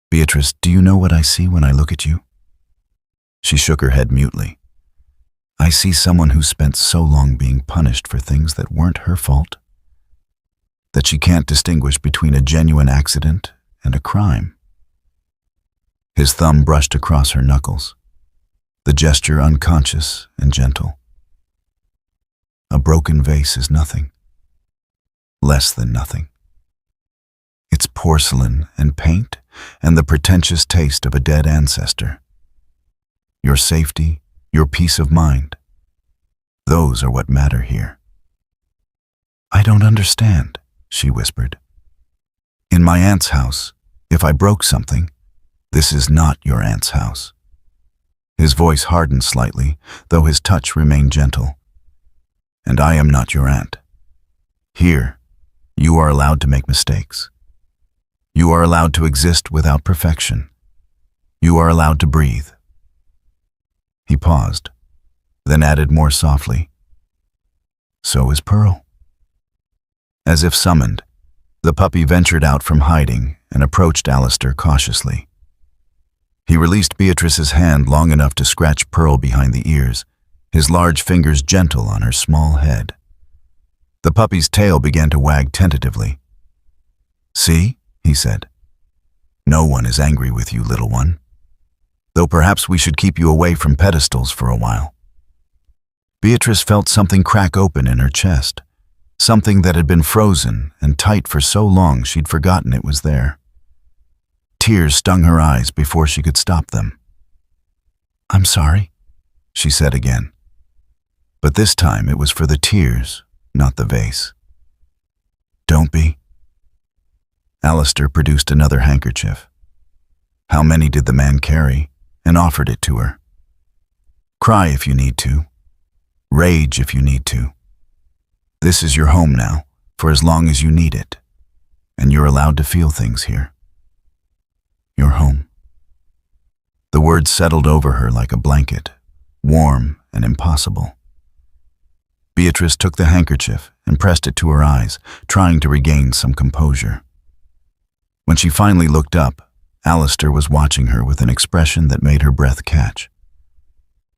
Speaker 1: "Beatrice, do you know what I see when I look at you?" She shook her head mutely. "I see someone who spent so long being punished for things that weren't her fault, that she can't distinguish between a genuine accident and a crime." His thumb brushed across her knuckles, the gesture unconscious and gentle. "A broken vase is nothing. Less than nothing. It's porcelain and paint and the pretentious taste of a dead ancestor. Your safety, your peace of mind, those are what matter here." "I don't understand," she whispered. "In my aunt's house, if I broke something, this is not your aunt's house." His voice hardened slightly, though his touch remained gentle. "And I am not your aunt. Here, you are allowed to make mistakes. You are allowed to exist without perfection. You are allowed to breathe." He paused, then added more softly, "So is Pearl." As if summoned, the puppy ventured out from hiding and approached Alistair cautiously. He released Beatrice's hand long enough to scratch Pearl behind the ears, his large fingers gentle on her small head. The puppy's tail began to wag tentatively. "See," he said. "No one is angry with you, little one. Though perhaps we should keep you away from pedestals for a while." Beatrice felt something crack open in her chest, something that had been frozen and tight for so long she'd forgotten it was there. Tears stung her eyes before she could stop them. "I'm sorry," she said again. But this time it was for the tears, not the vase. "Don't be." Alistair produced another handkerchief. How many did the man carry? And offered it to her. "Cry if you need to. Rage if you need to. This is your home now, for as long as you need it. And you're allowed to feel things here. Your home." The words settled over her like a blanket, warm and impossible. Beatrice took the handkerchief and pressed it to her eyes, trying to regain some composure. When she finally looked up, Alistair was watching her with an expression that made her breath catch.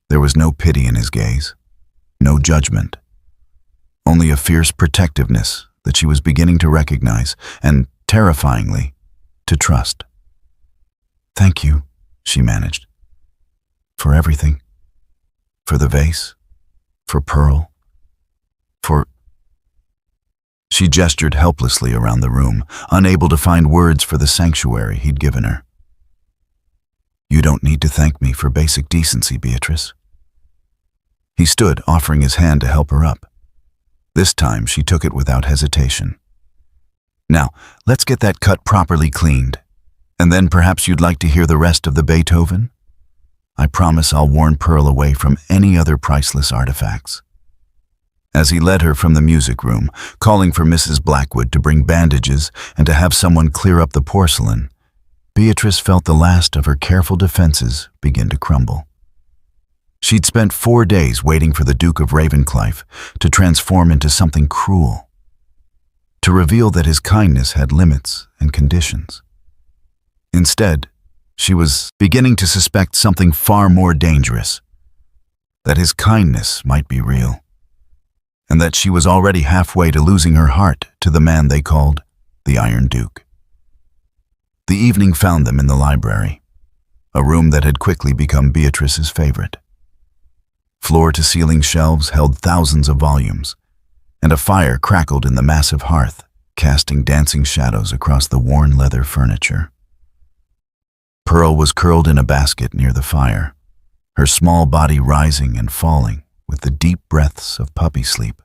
Speaker 1: There was no pity in his gaze, no judgment, only a fierce protectiveness that she was beginning to recognize and, terrifyingly, to trust. "Thank you," she managed. "For everything. For the vase. For Pearl. For—" She gestured helplessly around the room, unable to find words for the sanctuary he'd given her. "You don't need to thank me for basic decency, Beatrice." He stood, offering his hand to help her up. This time she took it without hesitation. "Now, let's get that cut properly cleaned, and then perhaps you'd like to hear the rest of the Beethoven? I promise I'll warn Pearl away from any other priceless artifacts." As he led her from the music room, calling for Mrs. Blackwood to bring bandages and to have someone clear up the porcelain, Beatrice felt the last of her careful defenses begin to crumble. She'd spent 4 days waiting for the Duke of Ravenclife to transform into something cruel, to reveal that his kindness had limits and conditions. Instead, she was beginning to suspect something far more dangerous, that his kindness might be real, and that she was already halfway to losing her heart to the man they called the Iron Duke. The evening found them in the library, a room that had quickly become Beatrice's favorite. Floor-to-ceiling shelves held thousands of volumes, and a fire crackled in the massive hearth, casting dancing shadows across the worn leather furniture. Pearl was curled in a basket near the fire, her small body rising and falling with the deep breaths of puppy sleep.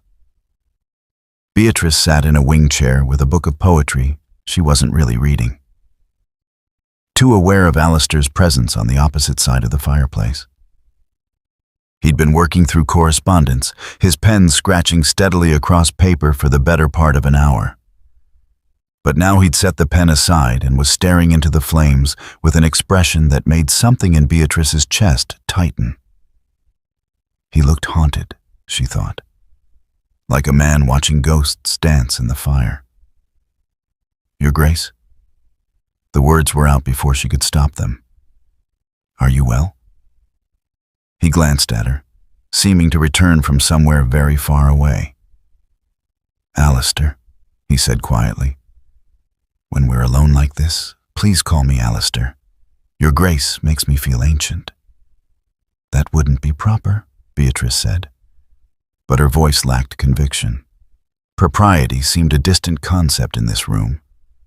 Speaker 1: Beatrice sat in a wing chair with a book of poetry she wasn't really reading, too aware of Alistair's presence on the opposite side of the fireplace. He'd been working through correspondence, his pen scratching steadily across paper for the better part of an hour. But now he'd set the pen aside and was staring into the flames with an expression that made something in Beatrice's chest tighten. He looked haunted, she thought, like a man watching ghosts dance in the fire. "Your Grace?" The words were out before she could stop them. "Are you well?" He glanced at her, seeming to return from somewhere very far away. "Alistair," he said quietly. "When we're alone like this, please call me Alistair. Your Grace makes me feel ancient." "That wouldn't be proper," Beatrice said. But her voice lacked conviction. Propriety seemed a distant concept in this room,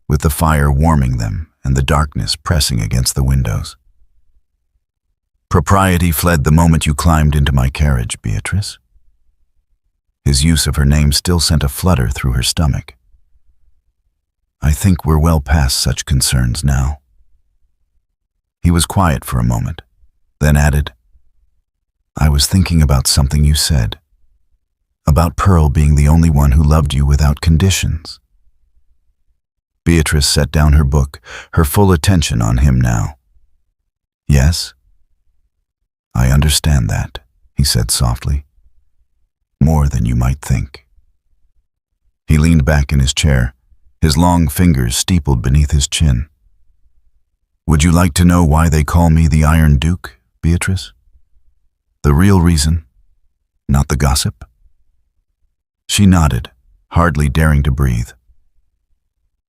Speaker 1: with the fire warming them and the darkness pressing against the windows. "Propriety fled the moment you climbed into my carriage, Beatrice." His use of her name still sent a flutter through her stomach. "I think we're well past such concerns now." He was quiet for a moment, then added, "I was thinking about something you said, about Pearl being the only one who loved you without conditions." Beatrice set down her book, her full attention on him now. "Yes, I understand that," he said softly. "More than you might think." He leaned back in his chair, his long fingers steepled beneath his chin. "Would you like to know why they call me the Iron Duke, Beatrice? The real reason, not the gossip?" She nodded, hardly daring to breathe.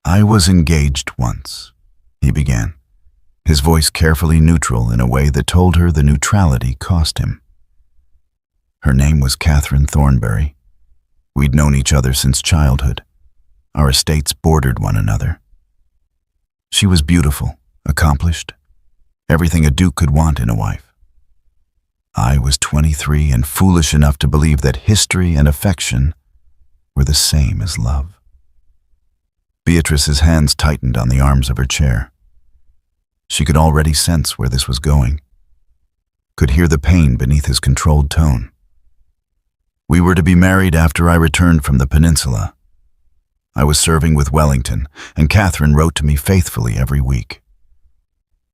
Speaker 1: "I was engaged once," he began, his voice carefully neutral in a way that told her the neutrality cost him. Her name was Catherine Thornbury. We'd known each other since childhood. Our estates bordered one another. She was beautiful, accomplished, everything a duke could want in a wife. I was 23 and foolish enough to believe that history and affection were the same as love. Beatrice's hands tightened on the arms of her chair. She could already sense where this was going, could hear the pain beneath his controlled tone. We were to be married after I returned from the peninsula. I was serving with Wellington, and Catherine wrote to me faithfully every week.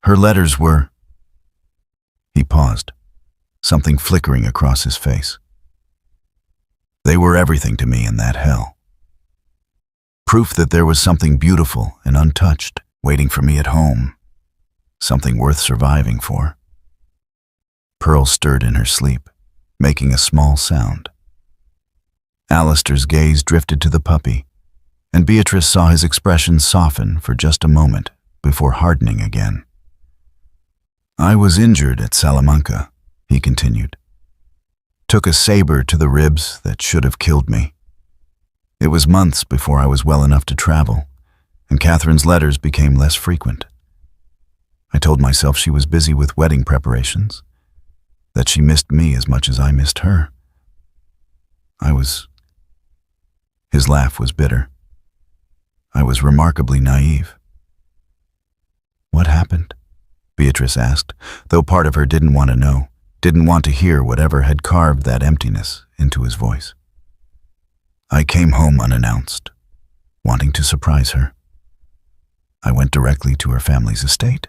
Speaker 1: Her letters were... He paused, something flickering across his face. They were everything to me in that hell. Proof that there was something beautiful and untouched waiting for me at home, something worth surviving for. Pearl stirred in her sleep, making a small sound. Alistair's gaze drifted to the puppy, and Beatrice saw his expression soften for just a moment before hardening again. "I was injured at Salamanca," he continued. "Took a saber to the ribs that should have killed me. It was months before I was well enough to travel, and Catherine's letters became less frequent. I told myself she was busy with wedding preparations, that she missed me as much as I missed her. His laugh was bitter. I was remarkably naive." "What happened?" Beatrice asked, though part of her didn't want to know, didn't want to hear whatever had carved that emptiness into his voice. "I came home unannounced, wanting to surprise her. I went directly to her family's estate."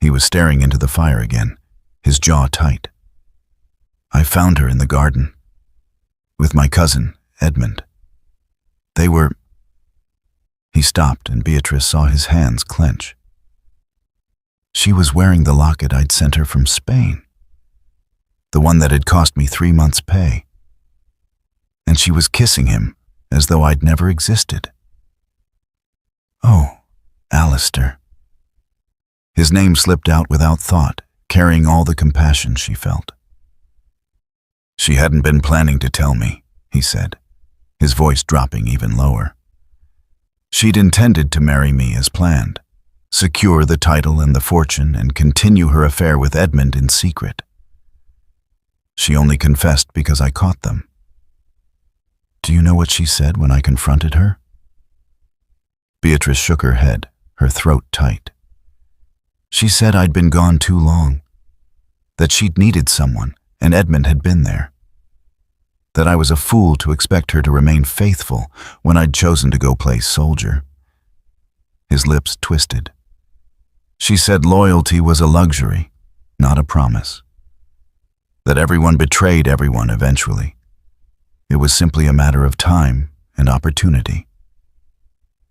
Speaker 1: He was staring into the fire again, his jaw tight. "I found her in the garden, with my cousin, Edmund. They were..." He stopped, and Beatrice saw his hands clench. She was wearing the locket I'd sent her from Spain, the one that had cost me 3 months' pay. And she was kissing him as though I'd never existed. "Oh, Alistair." His name slipped out without thought, carrying all the compassion she felt. "She hadn't been planning to tell me," he said, his voice dropping even lower. "She'd intended to marry me as planned, secure the title and the fortune, and continue her affair with Edmund in secret. She only confessed because I caught them. Do you know what she said when I confronted her?" Beatrice shook her head, her throat tight. "She said I'd been gone too long, that she'd needed someone, and Edmund had been there. That I was a fool to expect her to remain faithful when I'd chosen to go play soldier." His lips twisted. "She said loyalty was a luxury, not a promise. That everyone betrayed everyone eventually. It was simply a matter of time and opportunity."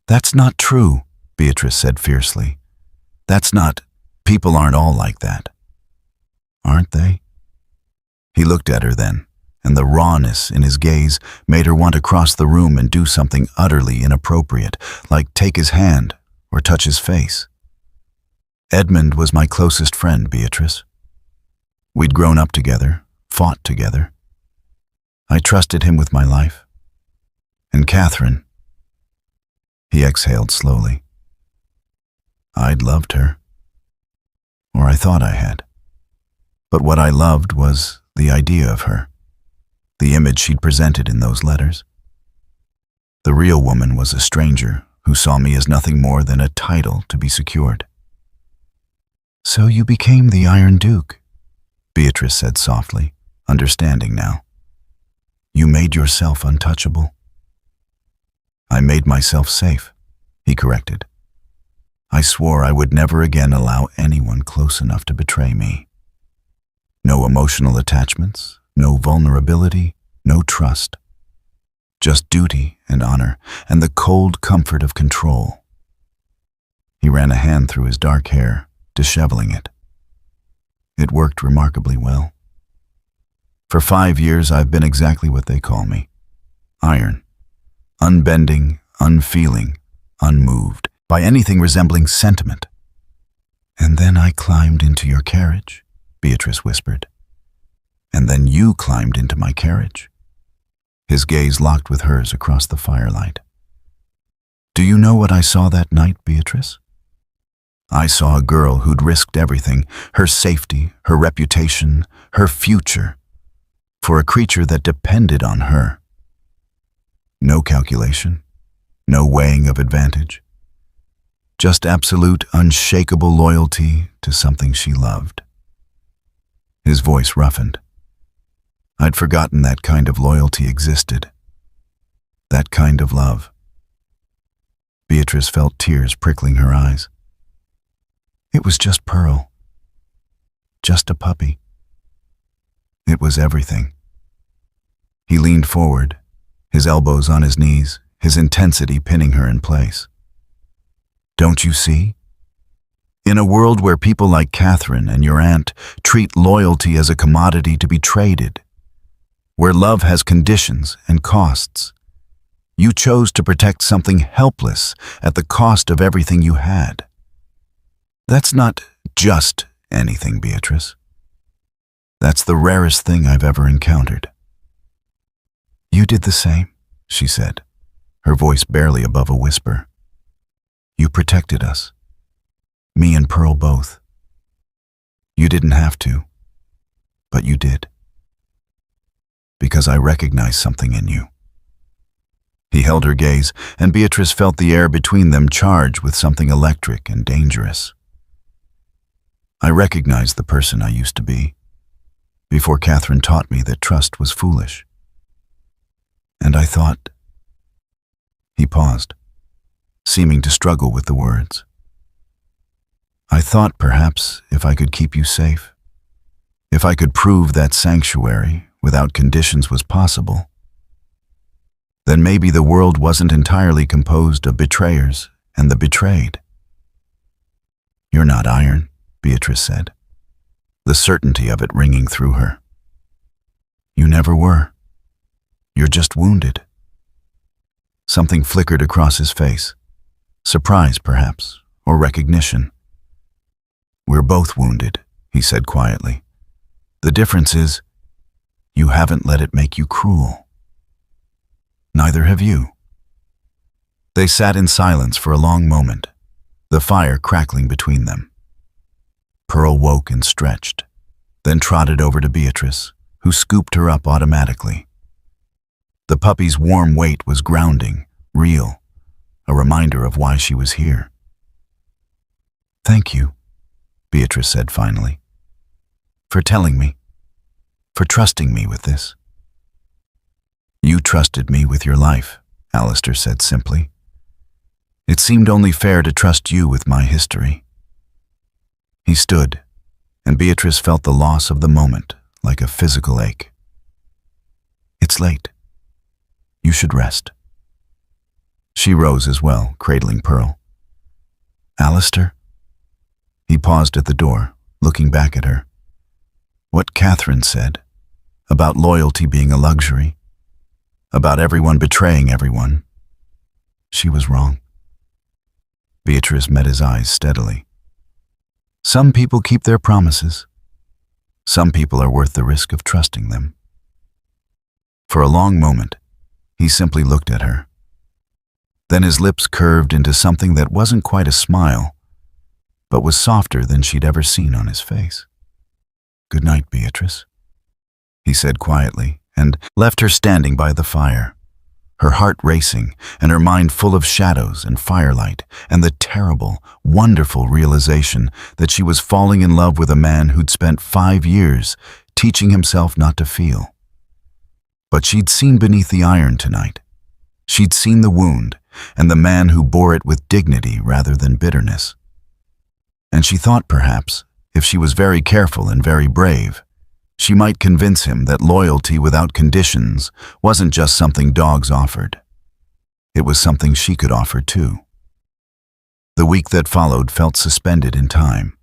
Speaker 1: "That's not true," Beatrice said fiercely. "That's not... People aren't all like that." "Aren't they?" He looked at her then, and the rawness in his gaze made her want to cross the room and do something utterly inappropriate, like take his hand or touch his face. "Edmund was my closest friend, Beatrice. We'd grown up together, fought together. I trusted him with my life. And Catherine..." He exhaled slowly. "I'd loved her. Or I thought I had. But what I loved was the idea of her, the image she'd presented in those letters. The real woman was a stranger who saw me as nothing more than a title to be secured." "So you became the Iron Duke," Beatrice said softly, understanding now. "You made yourself untouchable." "I made myself safe," he corrected. "I swore I would never again allow anyone close enough to betray me. No emotional attachments, no vulnerability, no trust. Just duty and honor, and the cold comfort of control." He ran a hand through his dark hair, disheveling it. "It worked remarkably well. For 5 years I've been exactly what they call me. Iron, unbending, unfeeling, unmoved by anything resembling sentiment. "And then I climbed into your carriage," Beatrice whispered. "And then you climbed into my carriage." His gaze locked with hers across the firelight. "Do you know what I saw that night, Beatrice? I saw a girl who'd risked everything, her safety, her reputation, her future, for a creature that depended on her. No calculation, no weighing of advantage. Just absolute, unshakable loyalty to something she loved." His voice roughened. I'd forgotten that kind of loyalty existed. That kind of love. Beatrice felt tears prickling her eyes. It was just Pearl. Just a puppy. It was everything. He leaned forward, his elbows on his knees, his intensity pinning her in place. "Don't you see? In a world where people like Catherine and your aunt treat loyalty as a commodity to be traded, where love has conditions and costs, you chose to protect something helpless at the cost of everything you had. That's not just anything, Beatrice. That's the rarest thing I've ever encountered." "You did the same," she said, her voice barely above a whisper. "You protected us. Me and Pearl both. You didn't have to, but you did. Because I recognize something in you." He held her gaze, and Beatrice felt the air between them charged with something electric and dangerous. "I recognize the person I used to be, before Catherine taught me that trust was foolish. And I thought..." He paused, seeming to struggle with the words. "I thought perhaps if I could keep you safe, if I could prove that sanctuary without conditions was possible, then maybe the world wasn't entirely composed of betrayers and the betrayed." "You're not iron," Beatrice said, the certainty of it ringing through her. "You never were. You're just wounded." Something flickered across his face. Surprise, perhaps, or recognition. "We're both wounded," he said quietly. "The difference is, you haven't let it make you cruel. Neither have you." They sat in silence for a long moment, the fire crackling between them. Pearl woke and stretched, then trotted over to Beatrice, who scooped her up automatically. The puppy's warm weight was grounding, real, a reminder of why she was here. "Thank you," Beatrice said finally, "for telling me, for trusting me with this." "You trusted me with your life," Alistair said simply. "It seemed only fair to trust you with my history." He stood, and Beatrice felt the loss of the moment like a physical ache. "It's late. You should rest." She rose as well, cradling Pearl. "Alistair?" He paused at the door, looking back at her. "What Catherine said, about loyalty being a luxury, about everyone betraying everyone, she was wrong." Beatrice met his eyes steadily. "Some people keep their promises. Some people are worth the risk of trusting them." For a long moment, he simply looked at her. Then his lips curved into something that wasn't quite a smile, but was softer than she'd ever seen on his face. "Good night, Beatrice," he said quietly, and left her standing by the fire, her heart racing and her mind full of shadows and firelight and the terrible, wonderful realization that she was falling in love with a man who'd spent 5 years teaching himself not to feel. But she'd seen beneath the iron tonight. She'd seen the wound and the man who bore it with dignity rather than bitterness. And she thought perhaps, if she was very careful and very brave, she might convince him that loyalty without conditions wasn't just something dogs offered. It was something she could offer too. The week that followed felt suspended in time,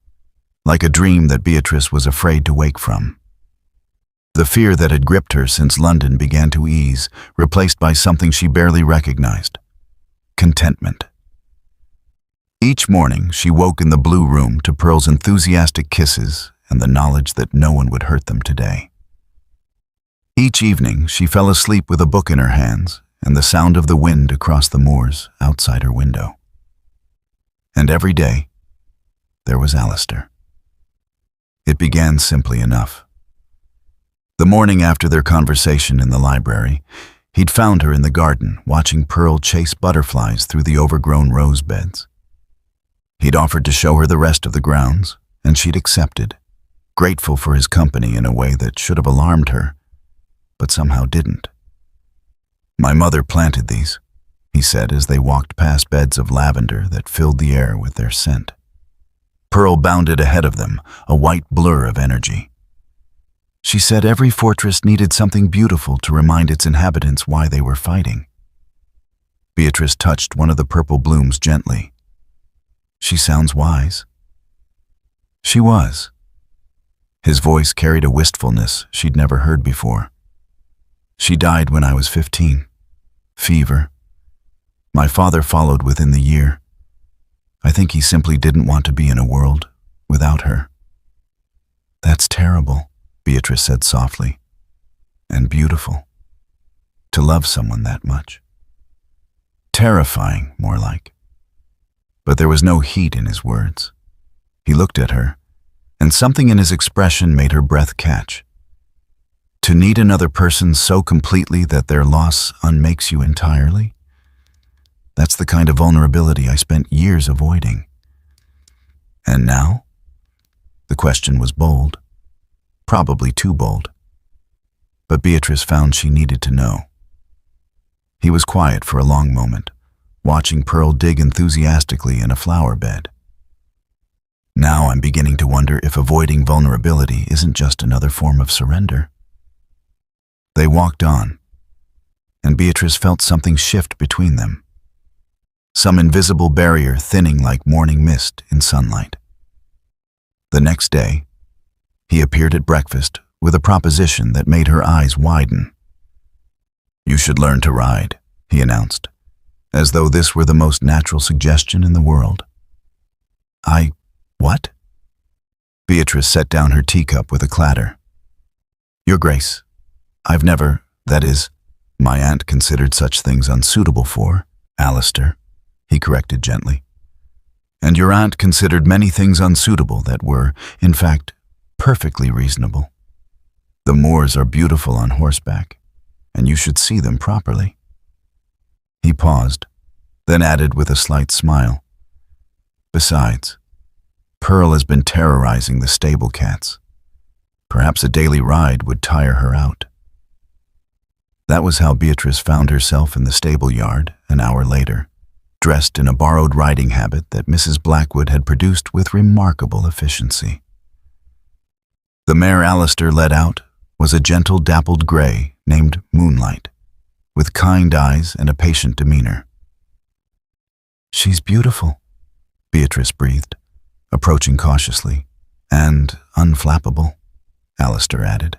Speaker 1: like a dream that Beatrice was afraid to wake from. The fear that had gripped her since London began to ease, replaced by something she barely recognized: contentment. Each morning, she woke in the blue room to Pearl's enthusiastic kisses and the knowledge that no one would hurt them today. Each evening, she fell asleep with a book in her hands and the sound of the wind across the moors outside her window. And every day, there was Alistair. It began simply enough. The morning after their conversation in the library, he'd found her in the garden watching Pearl chase butterflies through the overgrown rose beds. He'd offered to show her the rest of the grounds, and she'd accepted, grateful for his company in a way that should have alarmed her, but somehow didn't. "My mother planted these," he said as they walked past beds of lavender that filled the air with their scent. Pearl bounded ahead of them, a white blur of energy. She said every fortress needed something beautiful to remind its inhabitants why they were fighting. Beatrice touched one of the purple blooms gently. "She sounds wise." She was. His voice carried a wistfulness she'd never heard before. "She died when I was 15. Fever. My father followed within the year. I think he simply didn't want to be in a world without her." "That's terrible," Beatrice said softly. "And beautiful. To love someone that much. Terrifying, more like." But there was no heat in his words. He looked at her, and something in his expression made her breath catch. To need another person so completely that their loss unmakes you entirely? That's the kind of vulnerability I spent years avoiding. And now? The question was bold. Probably too bold. But Beatrice found she needed to know. He was quiet for a long moment, watching Pearl dig enthusiastically in a flower bed. "Now I'm beginning to wonder if avoiding vulnerability isn't just another form of surrender." They walked on, and Beatrice felt something shift between them. Some invisible barrier thinning like morning mist in sunlight. The next day, he appeared at breakfast with a proposition that made her eyes widen. "You should learn to ride," he announced, as though this were the most natural suggestion in the world. What?" Beatrice set down her teacup with a clatter. "Your Grace, I've never, that is, my aunt considered such things unsuitable for Alistair," he corrected gently. "And your aunt considered many things unsuitable that were, in fact, perfectly reasonable. The moors are beautiful on horseback, and you should see them properly." He paused, then added with a slight smile, "Besides, Pearl has been terrorizing the stable cats. Perhaps a daily ride would tire her out." That was how Beatrice found herself in the stable yard an hour later, dressed in a borrowed riding habit that Mrs. Blackwood had produced with remarkable efficiency. The mare Alistair led out was a gentle dappled gray named Moonlight, with kind eyes and a patient demeanor. "She's beautiful," Beatrice breathed, approaching cautiously. "And unflappable," Alistair added.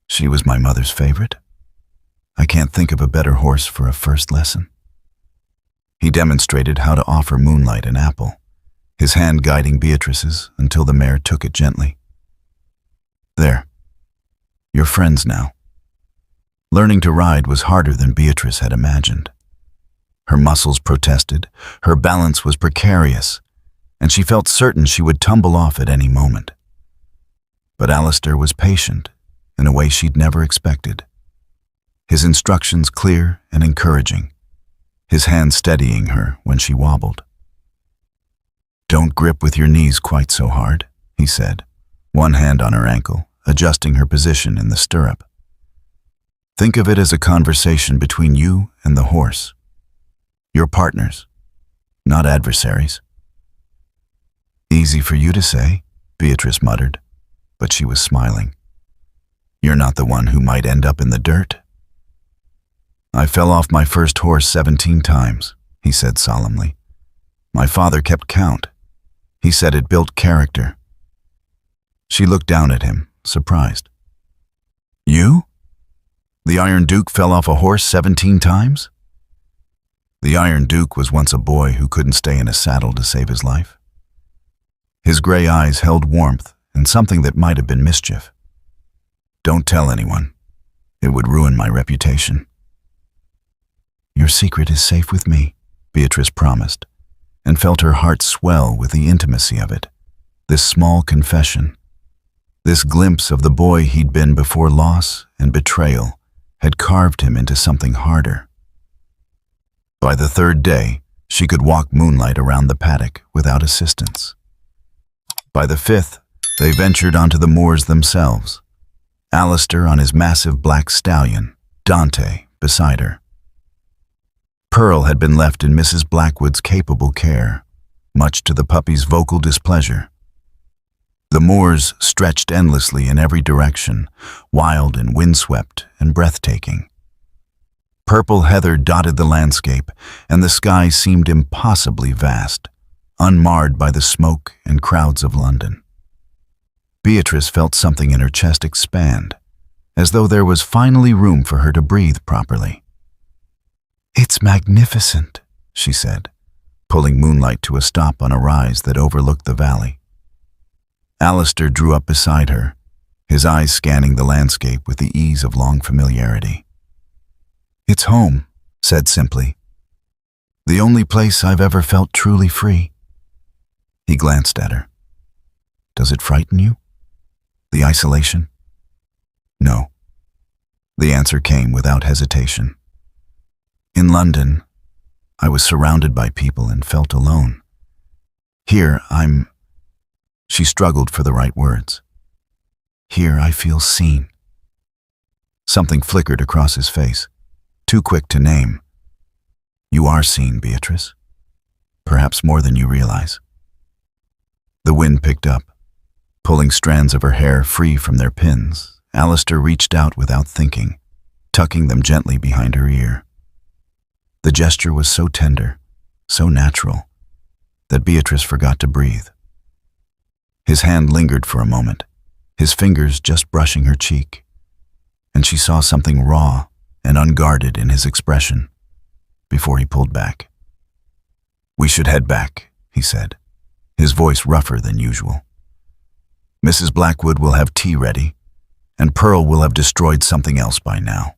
Speaker 1: "She was my mother's favorite. I can't think of a better horse for a first lesson." He demonstrated how to offer Moonlight an apple, his hand guiding Beatrice's until the mare took it gently. "There. You're friends now." Learning to ride was harder than Beatrice had imagined. Her muscles protested, her balance was precarious, and she felt certain she would tumble off at any moment. But Alistair was patient in a way she'd never expected. His instructions clear and encouraging, his hand steadying her when she wobbled. "Don't grip with your knees quite so hard," he said, one hand on her ankle, adjusting her position in the stirrup. "Think of it as a conversation between you and the horse. You're partners, not adversaries." "Easy for you to say," Beatrice muttered, but she was smiling. "You're not the one who might end up in the dirt." "I fell off my first horse 17 times, he said solemnly. "My father kept count. He said it built character." She looked down at him, surprised. You? The Iron Duke fell off a horse 17 times? The Iron Duke was once a boy who couldn't stay in a saddle to save his life. His gray eyes held warmth and something that might have been mischief. Don't tell anyone. It would ruin my reputation. Your secret is safe with me, Beatrice promised, and felt her heart swell with the intimacy of it. This small confession, this glimpse of the boy he'd been before loss and betrayal, had carved him into something harder. By the third day, she could walk moonlight around the paddock without assistance. By the fifth, they ventured onto the moors themselves, Alistair on his massive black stallion, Dante beside her. Pearl had been left in Mrs. Blackwood's capable care, much to the puppy's vocal displeasure. The moors stretched endlessly in every direction, wild and windswept and breathtaking. Purple heather dotted the landscape, and the sky seemed impossibly vast, unmarred by the smoke and crowds of London. Beatrice felt something in her chest expand, as though there was finally room for her to breathe properly. "It's magnificent," she said, pulling moonlight to a stop on a rise that overlooked the valley. Alistair drew up beside her, his eyes scanning the landscape with the ease of long familiarity. "It's home," said simply. "The only place I've ever felt truly free." He glanced at her. "Does it frighten you? The isolation?" "No." The answer came without hesitation. "In London, I was surrounded by people and felt alone. Here, She struggled for the right words. "Here, I feel seen." Something flickered across his face, too quick to name. "You are seen, Beatrice. Perhaps more than you realize." The wind picked up, pulling strands of her hair free from their pins. Alistair reached out without thinking, tucking them gently behind her ear. The gesture was so tender, so natural, that Beatrice forgot to breathe. His hand lingered for a moment, his fingers just brushing her cheek, and she saw something raw and unguarded in his expression before he pulled back. "We should head back," he said, his voice rougher than usual. "Mrs. Blackwood will have tea ready, and Pearl will have destroyed something else by now."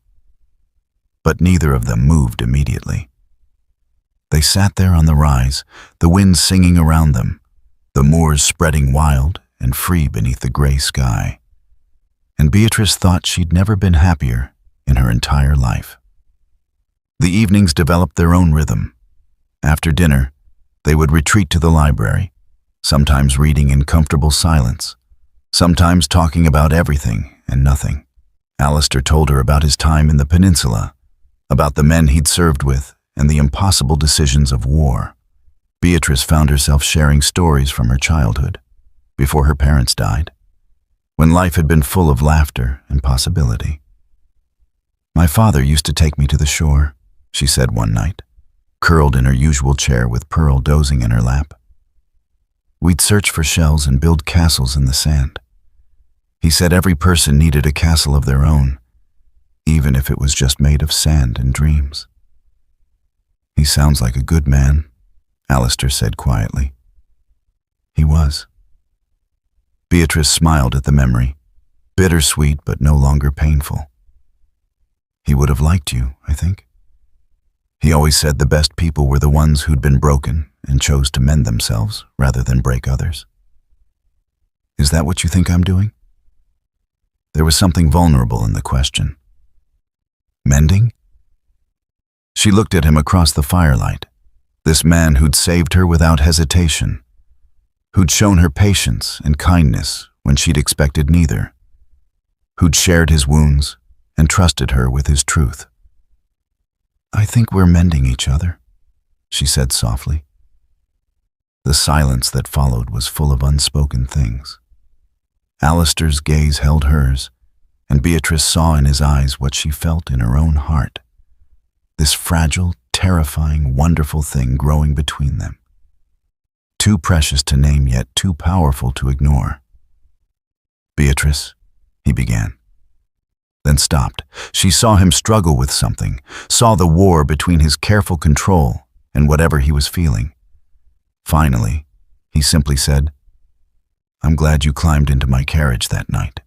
Speaker 1: But neither of them moved immediately. They sat there on the rise, the wind singing around them, the moors spreading wild and free beneath the gray sky. And Beatrice thought she'd never been happier in her entire life. The evenings developed their own rhythm. After dinner, they would retreat to the library, sometimes reading in comfortable silence, sometimes talking about everything and nothing. Alistair told her about his time in the peninsula, about the men he'd served with, and the impossible decisions of war. Beatrice found herself sharing stories from her childhood, before her parents died, when life had been full of laughter and possibility. "My father used to take me to the shore," she said one night, curled in her usual chair with Pearl dozing in her lap. "We'd search for shells and build castles in the sand. He said every person needed a castle of their own, even if it was just made of sand and dreams." "He sounds like a good man," Alistair said quietly. "He was." Beatrice smiled at the memory, bittersweet but no longer painful. "He would have liked you, I think. He always said the best people were the ones who'd been broken and chose to mend themselves rather than break others." "Is that what you think I'm doing?" There was something vulnerable in the question. "Mending?" She looked at him across the firelight, this man who'd saved her without hesitation, who'd shown her patience and kindness when she'd expected neither, who'd shared his wounds and trusted her with his truth. "I think we're mending each other," she said softly. The silence that followed was full of unspoken things. Alistair's gaze held hers, and Beatrice saw in his eyes what she felt in her own heart, this fragile, terrifying, wonderful thing growing between them. Too precious to name, yet too powerful to ignore. "Beatrice," he began. then stopped. She saw him struggle with something, saw the war between his careful control and whatever he was feeling. Finally, he simply said, "I'm glad you climbed into my carriage that night."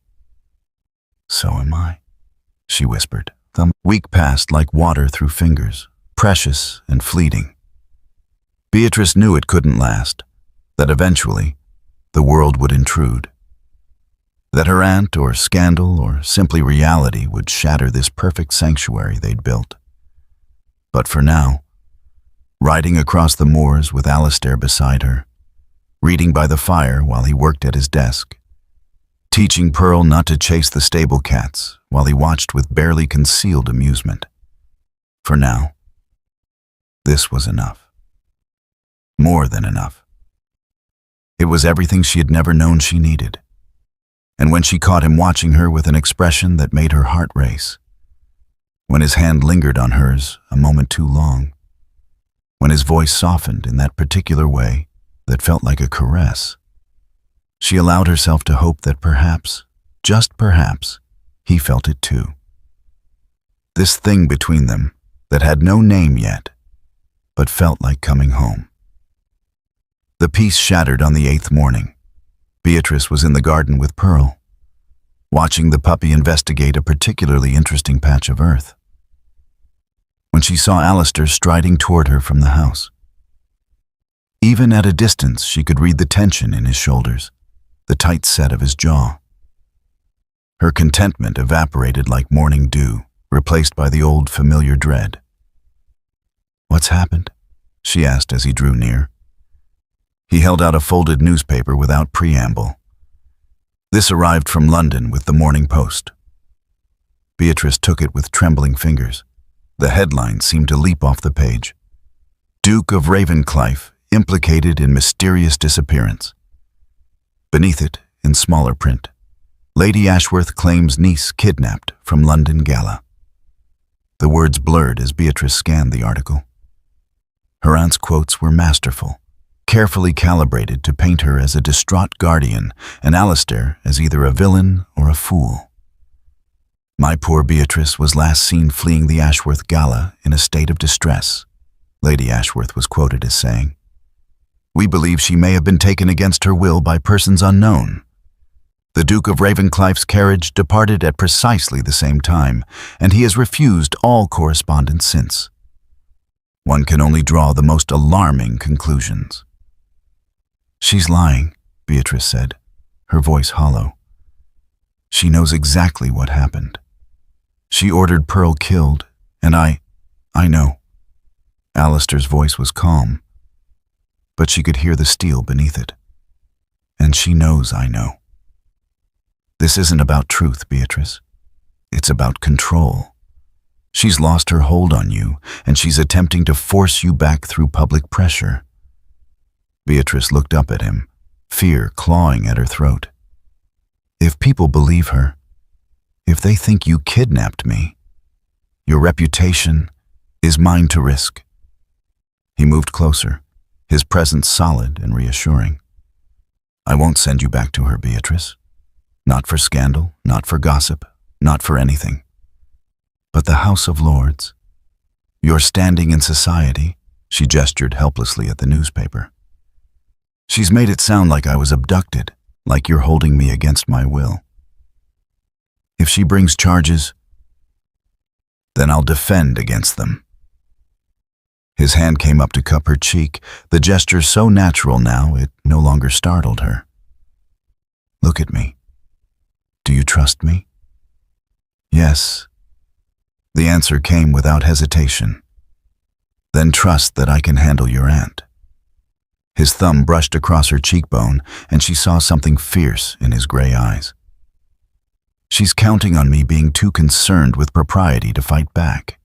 Speaker 1: "So am I," she whispered. The week passed like water through fingers, precious and fleeting. Beatrice knew it couldn't last, that eventually the world would intrude, that her aunt or scandal or simply reality would shatter this perfect sanctuary they'd built. But for now, riding across the moors with Alistair beside her, reading by the fire while he worked at his desk, teaching Pearl not to chase the stable cats while he watched with barely concealed amusement. For now, this was enough. More than enough. It was everything she had never known she needed. And when she caught him watching her with an expression that made her heart race, when his hand lingered on hers a moment too long, when his voice softened in that particular way that felt like a caress, she allowed herself to hope that perhaps, just perhaps, he felt it too. This thing between them that had no name yet, but felt like coming home. The peace shattered on the 8th morning. Beatrice was in the garden with Pearl, watching the puppy investigate a particularly interesting patch of earth, when she saw Alistair striding toward her from the house. Even at a distance, she could read the tension in his shoulders, the tight set of his jaw. Her contentment evaporated like morning dew, replaced by the old familiar dread. "What's happened?" she asked as he drew near. He held out a folded newspaper without preamble. This arrived from London with the Morning Post. Beatrice took it with trembling fingers. The headline seemed to leap off the page. "Duke of Ravenclife implicated in mysterious disappearance." Beneath it, in smaller print, "Lady Ashworth claims niece kidnapped from London gala." The words blurred as Beatrice scanned the article. Her aunt's quotes were masterful, carefully calibrated to paint her as a distraught guardian and Alistair as either a villain or a fool. "My poor Beatrice was last seen fleeing the Ashworth gala in a state of distress," Lady Ashworth was quoted as saying. "We believe she may have been taken against her will by persons unknown. The Duke of Ravenclife's carriage departed at precisely the same time, and he has refused all correspondence since. One can only draw the most alarming conclusions." "She's lying," Beatrice said, her voice hollow. "She knows exactly what happened. She ordered Pearl killed, and I know." Alistair's voice was calm, but she could hear the steel beneath it. "And she knows I know. This isn't about truth, Beatrice. It's about control. She's lost her hold on you, and she's attempting to force you back through public pressure." Beatrice looked up at him, fear clawing at her throat. "If people believe her, if they think you kidnapped me, your reputation is mine to risk." He moved closer, his presence solid and reassuring. "I won't send you back to her, Beatrice. Not for scandal, not for gossip, not for anything. But the House of Lords, your standing in society," she gestured helplessly at the newspaper. "She's made it sound like I was abducted, like you're holding me against my will. If she brings charges, then I'll defend against them." His hand came up to cup her cheek, the gesture so natural now it no longer startled her. "Look at me. Do you trust me?" "Yes." The answer came without hesitation. "Then trust that I can handle your aunt." His thumb brushed across her cheekbone, and she saw something fierce in his gray eyes. "She's counting on me being too concerned with propriety to fight back.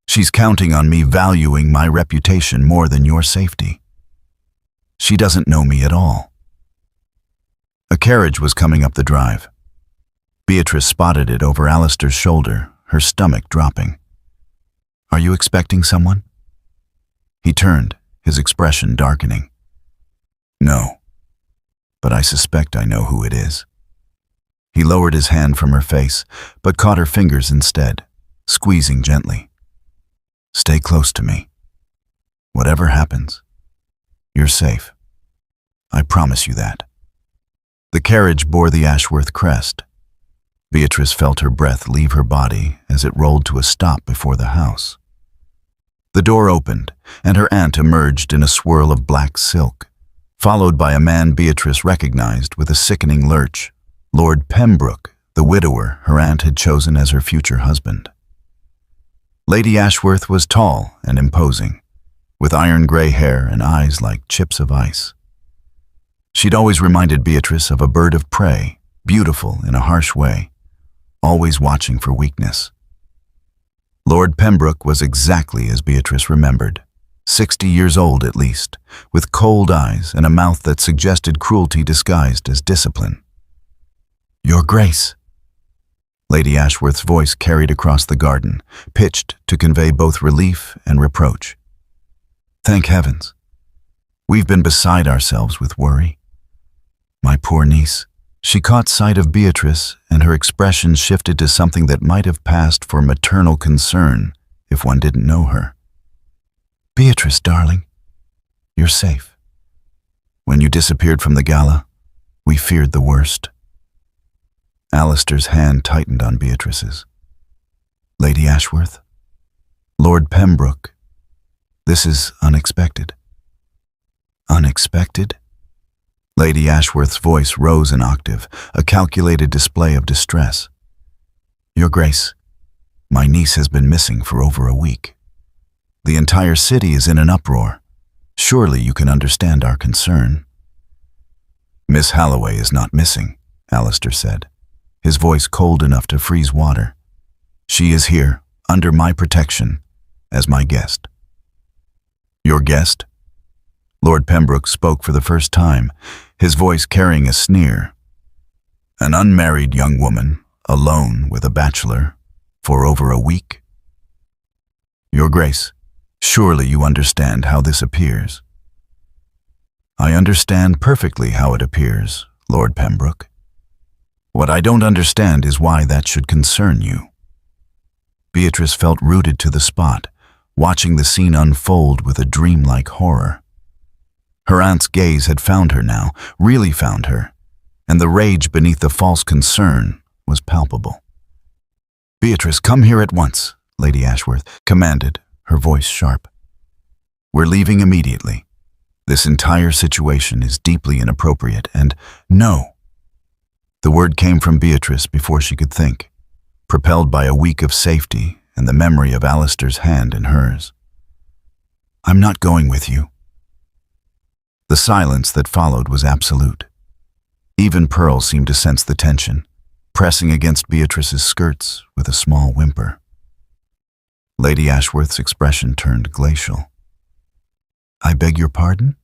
Speaker 1: She's counting on me valuing my reputation more than your safety. She doesn't know me at all." A carriage was coming up the drive. Beatrice spotted it over Alistair's shoulder, her stomach dropping. "Are you expecting someone?" He turned, his expression darkening. "No, but I suspect I know who it is." He lowered his hand from her face, but caught her fingers instead, squeezing gently. Stay close to me. Whatever happens, you're safe. I promise you that. The carriage bore the Ashworth crest. Beatrice felt her breath leave her body as it rolled to a stop before the house. The door opened, and her aunt emerged in a swirl of black silk, followed by a man Beatrice recognized with a sickening lurch, Lord Pembroke, the widower her aunt had chosen as her future husband. Lady Ashworth was tall and imposing, with iron-gray hair and eyes like chips of ice. She'd always reminded Beatrice of a bird of prey, beautiful in a harsh way, always watching for weakness. Lord Pembroke was exactly as Beatrice remembered, 60 years old at least, with cold eyes and a mouth that suggested cruelty disguised as discipline. Your Grace. Lady Ashworth's voice carried across the garden, pitched to convey both relief and reproach. Thank heavens. We've been beside ourselves with worry. My poor niece. She caught sight of Beatrice, and her expression shifted to something that might have passed for maternal concern if one didn't know her. Beatrice, darling, you're safe. When you disappeared from the gala, we feared the worst. Alistair's hand tightened on Beatrice's. Lady Ashworth, Lord Pembroke, this is unexpected. Unexpected? Lady Ashworth's voice rose an octave, a calculated display of distress. Your Grace, my niece has been missing for over a week. The entire city is in an uproar. Surely you can understand our concern. Miss Halloway is not missing, Alistair said, his voice cold enough to freeze water. She is here, under my protection, as my guest. Your guest? Lord Pembroke spoke for the first time, his voice carrying a sneer. An unmarried young woman, alone with a bachelor, for over a week? Your Grace, surely you understand how this appears. I understand perfectly how it appears, Lord Pembroke. What I don't understand is why that should concern you. Beatrice felt rooted to the spot, watching the scene unfold with a dreamlike horror. Her aunt's gaze had found her now, really found her, and the rage beneath the false concern was palpable. Beatrice, come here at once, Lady Ashworth commanded, her voice sharp. We're leaving immediately. This entire situation is deeply inappropriate, and no. The word came from Beatrice before she could think, propelled by a week of safety and the memory of Alistair's hand in hers. I'm not going with you. The silence that followed was absolute. Even Pearl seemed to sense the tension, pressing against Beatrice's skirts with a small whimper. Lady Ashworth's expression turned glacial. I beg your pardon?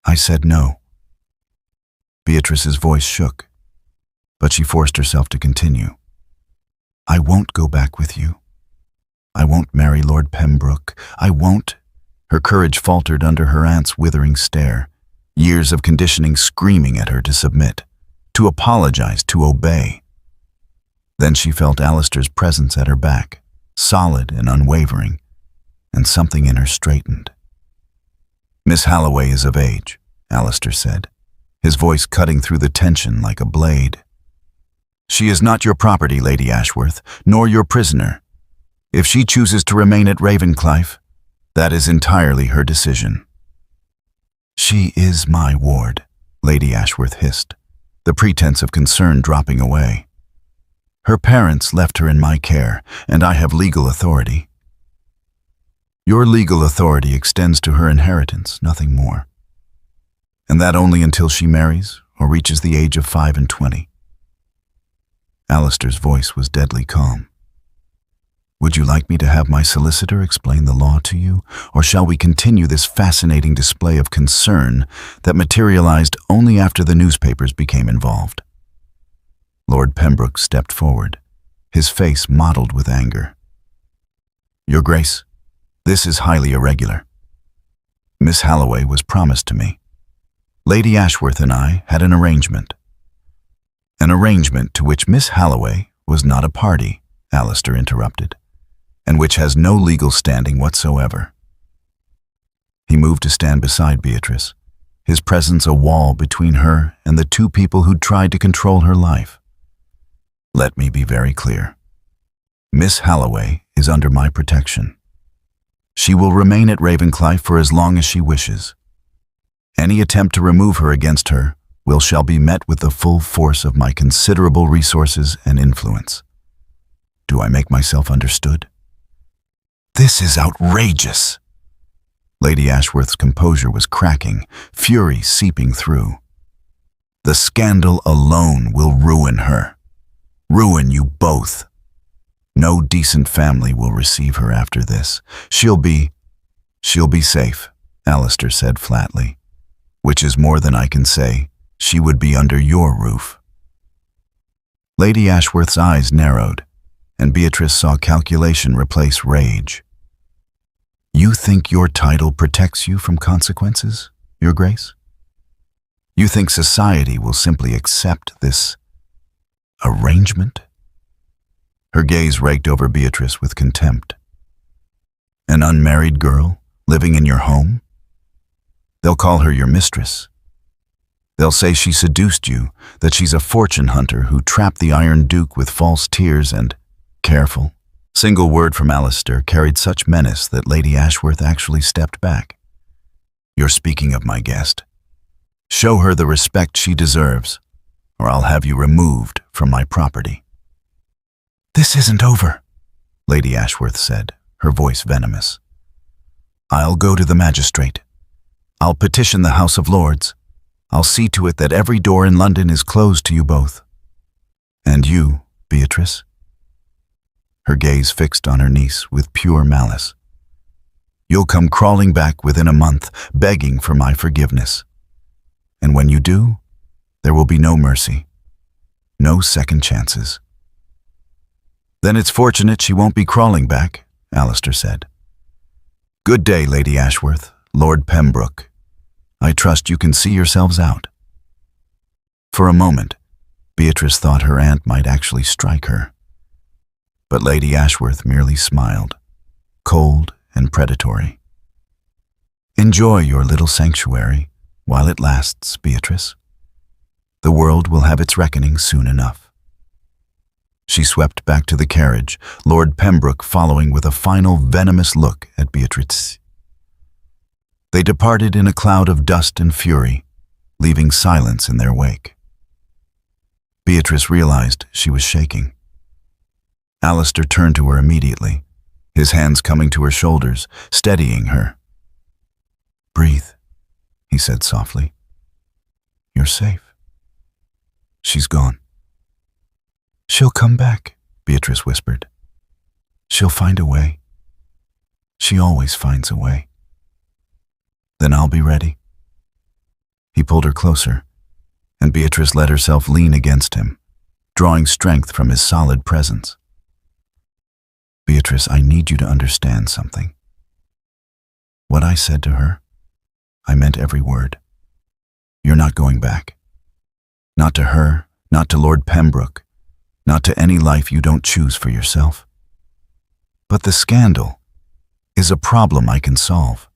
Speaker 1: I said no. Beatrice's voice shook, but she forced herself to continue. I won't go back with you. I won't marry Lord Pembroke. I won't. Her courage faltered under her aunt's withering stare, years of conditioning screaming at her to submit, to apologize, to obey. Then she felt Alistair's presence at her back, solid and unwavering, and something in her straightened. Miss Halloway is of age, Alistair said, his voice cutting through the tension like a blade. She is not your property, Lady Ashworth, nor your prisoner. If she chooses to remain at Ravenclife, that is entirely her decision. She is my ward, Lady Ashworth hissed, the pretense of concern dropping away. Her parents left her in my care, and I have legal authority. Your legal authority extends to her inheritance, nothing more. And that only until she marries or reaches the age of 25. Alistair's voice was deadly calm. Would you like me to have my solicitor explain the law to you, or shall we continue this fascinating display of concern that materialized only after the newspapers became involved? Lord Pembroke stepped forward, his face mottled with anger. Your Grace, this is highly irregular. Miss Halloway was promised to me. Lady Ashworth and I had an arrangement. An arrangement to which Miss Halloway was not a party, Alistair interrupted, and which has no legal standing whatsoever. He moved to stand beside Beatrice, his presence a wall between her and the two people who'd tried to control her life. Let me be very clear. Miss Halloway is under my protection. She will remain at Ravenclife for as long as she wishes. Any attempt to remove her against her shall be met with the full force of my considerable resources and influence. Do I make myself understood? This is outrageous. Lady Ashworth's composure was cracking, fury seeping through. The scandal alone will ruin her. Ruin you both. No decent family will receive her after this. She'll be safe, Alistair said flatly, which is more than I can say. She would be under your roof. Lady Ashworth's eyes narrowed, and Beatrice saw calculation replace rage. You think your title protects you from consequences, Your Grace? You think society will simply accept this arrangement? Her gaze raked over Beatrice with contempt. An unmarried girl living in your home? They'll call her your mistress. They'll say she seduced you, that she's a fortune hunter who trapped the Iron Duke with false tears and, careful. Single word from Alistair carried such menace that Lady Ashworth actually stepped back. You're speaking of my guest. Show her the respect she deserves, or I'll have you removed from my property. This isn't over, Lady Ashworth said, her voice venomous. I'll go to the magistrate. I'll petition the House of Lords. I'll see to it that every door in London is closed to you both. And you, Beatrice? Her gaze fixed on her niece with pure malice. You'll come crawling back within a month, begging for my forgiveness. And when you do, there will be no mercy, no second chances. Then it's fortunate she won't be crawling back, Alistair said. Good day, Lady Ashworth, Lord Pembroke. I trust you can see yourselves out. For a moment, Beatrice thought her aunt might actually strike her. But Lady Ashworth merely smiled, cold and predatory. Enjoy your little sanctuary while it lasts, Beatrice. The world will have its reckoning soon enough. She swept back to the carriage, Lord Pembroke following with a final venomous look at Beatrice. They departed in a cloud of dust and fury, leaving silence in their wake. Beatrice realized she was shaking. Alistair turned to her immediately, his hands coming to her shoulders, steadying her. Breathe, he said softly. You're safe. She's gone. She'll come back, Beatrice whispered. She'll find a way. She always finds a way. Then I'll be ready. He pulled her closer, and Beatrice let herself lean against him, drawing strength from his solid presence. Beatrice, I need you to understand something. What I said to her, I meant every word. You're not going back. Not to her, not to Lord Pembroke, not to any life you don't choose for yourself. But the scandal is a problem I can solve.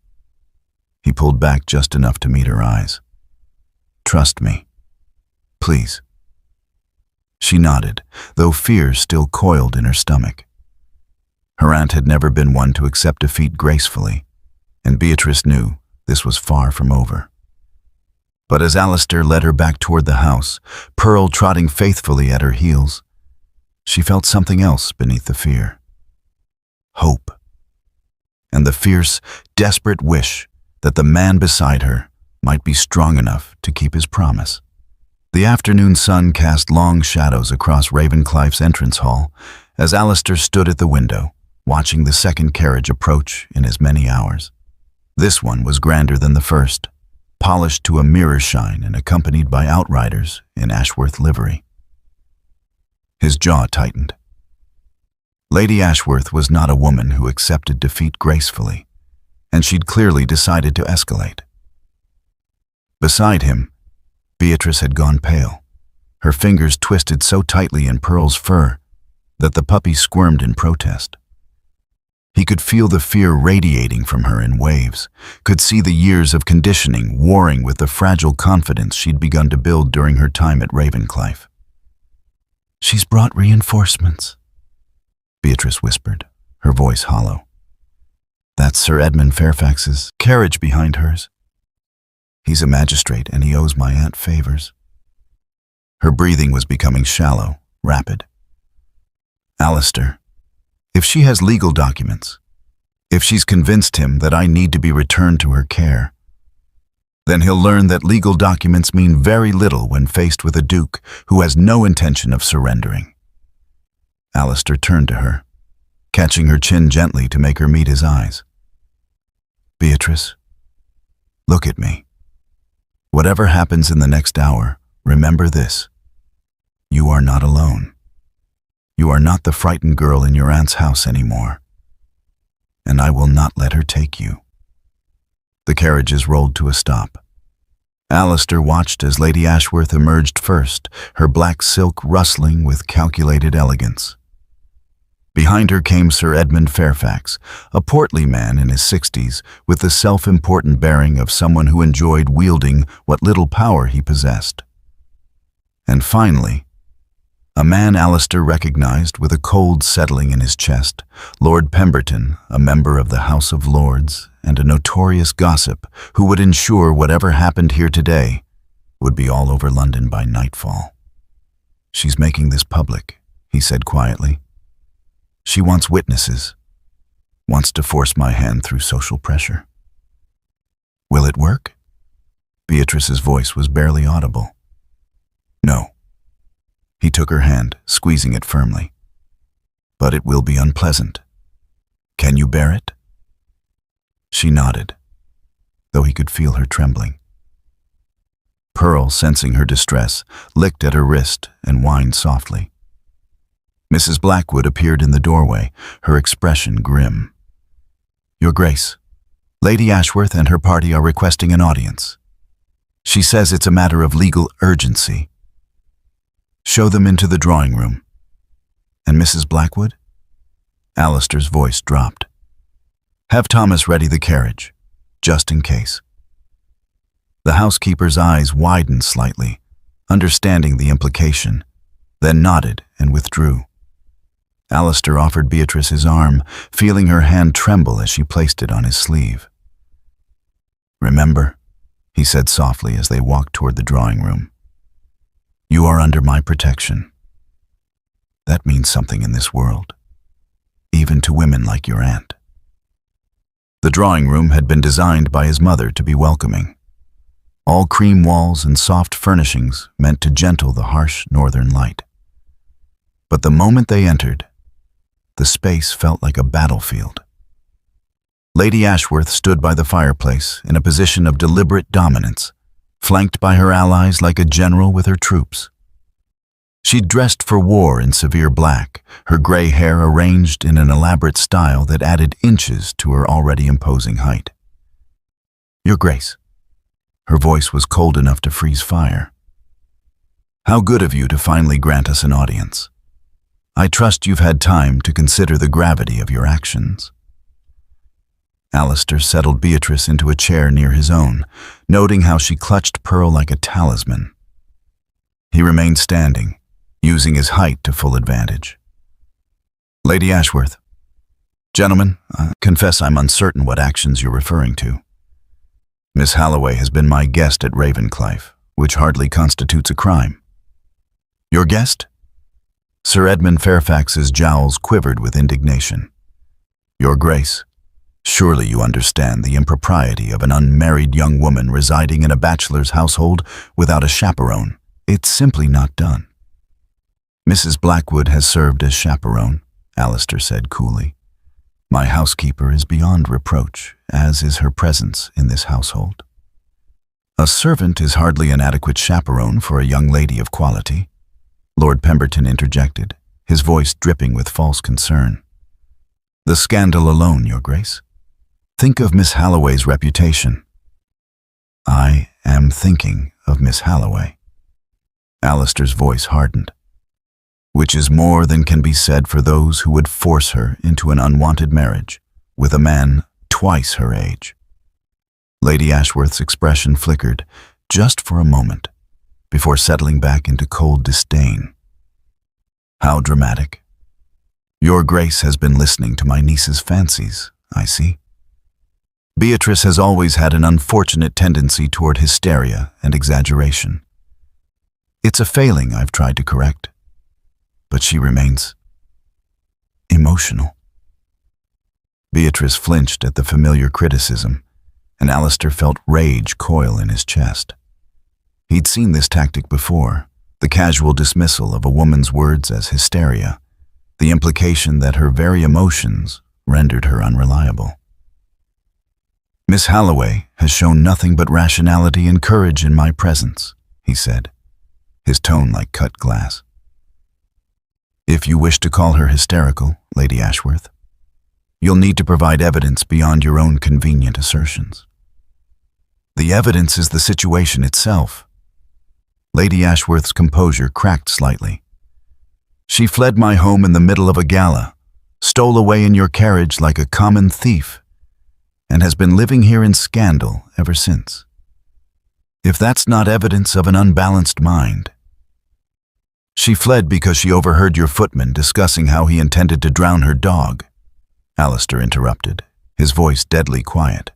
Speaker 1: He pulled back just enough to meet her eyes. Trust me. Please. She nodded, though fear still coiled in her stomach. Her aunt had never been one to accept defeat gracefully, and Beatrice knew this was far from over. But as Alistair led her back toward the house, Pearl trotting faithfully at her heels, she felt something else beneath the fear. Hope. And the fierce, desperate wish that the man beside her might be strong enough to keep his promise. The afternoon sun cast long shadows across Ravenclife's entrance hall as Alistair stood at the window, watching the second carriage approach in as many hours. This one was grander than the first, polished to a mirror shine and accompanied by outriders in Ashworth livery. His jaw tightened. Lady Ashworth was not a woman who accepted defeat gracefully, and she'd clearly decided to escalate. Beside him, Beatrice had gone pale, her fingers twisted so tightly in Pearl's fur that the puppy squirmed in protest. He could feel the fear radiating from her in waves, could see the years of conditioning warring with the fragile confidence she'd begun to build during her time at Ravenclife. "She's brought reinforcements," Beatrice whispered, her voice hollow. "That's Sir Edmund Fairfax's carriage behind hers. He's a magistrate and he owes my aunt favors." Her breathing was becoming shallow, rapid. "Alistair, if she has legal documents, if she's convinced him that I need to be returned to her care, then he'll learn that legal documents mean very little when faced with a duke who has no intention of surrendering." Alistair turned to her, catching her chin gently to make her meet his eyes. "Beatrice, look at me. Whatever happens in the next hour, remember this. You are not alone. You are not the frightened girl in your aunt's house anymore. And I will not let her take you." The carriages rolled to a stop. Alistair watched as Lady Ashworth emerged first, her black silk rustling with calculated elegance. Behind her came Sir Edmund Fairfax, a portly man in his 60s, with the self-important bearing of someone who enjoyed wielding what little power he possessed. And finally, a man Alistair recognized with a cold settling in his chest, Lord Pemberton, a member of the House of Lords and a notorious gossip who would ensure whatever happened here today would be all over London by nightfall. "She's making this public," he said quietly. "She wants witnesses, wants to force my hand through social pressure." "Will it work?" Beatrice's voice was barely audible. "No." He took her hand, squeezing it firmly. "But it will be unpleasant. Can you bear it?" She nodded, though he could feel her trembling. Pearl, sensing her distress, licked at her wrist and whined softly. Mrs. Blackwood appeared in the doorway, her expression grim. "Your Grace, Lady Ashworth and her party are requesting an audience. She says it's a matter of legal urgency. Show them into the drawing room." "And Mrs. Blackwood?" Alistair's voice dropped. "Have Thomas ready the carriage, just in case." The housekeeper's eyes widened slightly, understanding the implication, then nodded and withdrew. Alistair offered Beatrice his arm, feeling her hand tremble as she placed it on his sleeve. "Remember," he said softly as they walked toward the drawing room, "you are under my protection. That means something in this world, even to women like your aunt." The drawing room had been designed by his mother to be welcoming. All cream walls and soft furnishings meant to gentle the harsh northern light. But the moment they entered, the space felt like a battlefield. Lady Ashworth stood by the fireplace in a position of deliberate dominance, flanked by her allies like a general with her troops. She dressed for war in severe black, her gray hair arranged in an elaborate style that added inches to her already imposing height. "Your Grace." Her voice was cold enough to freeze fire. "How good of you to finally grant us an audience. I trust you've had time to consider the gravity of your actions." Alistair settled Beatrice into a chair near his own, noting how she clutched Pearl like a talisman. He remained standing, using his height to full advantage. "Lady Ashworth. Gentlemen, I confess I'm uncertain what actions you're referring to. Miss Halloway has been my guest at Ravenclife, which hardly constitutes a crime." "Your guest?" Sir Edmund Fairfax's jowls quivered with indignation. "Your Grace, surely you understand the impropriety of an unmarried young woman residing in a bachelor's household without a chaperone. It's simply not done." "Mrs. Blackwood has served as chaperone," Alistair said coolly. "My housekeeper is beyond reproach, as is her presence in this household." "A servant is hardly an adequate chaperone for a young lady of quality," Lord Pemberton interjected, his voice dripping with false concern. "The scandal alone, Your Grace. Think of Miss Halloway's reputation." "I am thinking of Miss Halloway." Alistair's voice hardened. Which is more than can be said for those who would force her into an unwanted marriage with a man twice her age. Lady Ashworth's expression flickered just for a moment before settling back into cold disdain. How dramatic. Your Grace has been listening to my niece's fancies, I see. Beatrice has always had an unfortunate tendency toward hysteria and exaggeration. It's a failing I've tried to correct, but she remains emotional. Beatrice flinched at the familiar criticism, and Alistair felt rage coil in his chest. He'd seen this tactic before, the casual dismissal of a woman's words as hysteria, the implication that her very emotions rendered her unreliable. Miss Halloway has shown nothing but rationality and courage in my presence, he said, his tone like cut glass. If you wish to call her hysterical, Lady Ashworth, you'll need to provide evidence beyond your own convenient assertions. The evidence is the situation itself. Lady Ashworth's composure cracked slightly. She fled my home in the middle of a gala, stole away in your carriage like a common thief, and has been living here in scandal ever since. If that's not evidence of an unbalanced mind. She fled because she overheard your footman discussing how he intended to drown her dog, Alistair interrupted, his voice deadly quiet.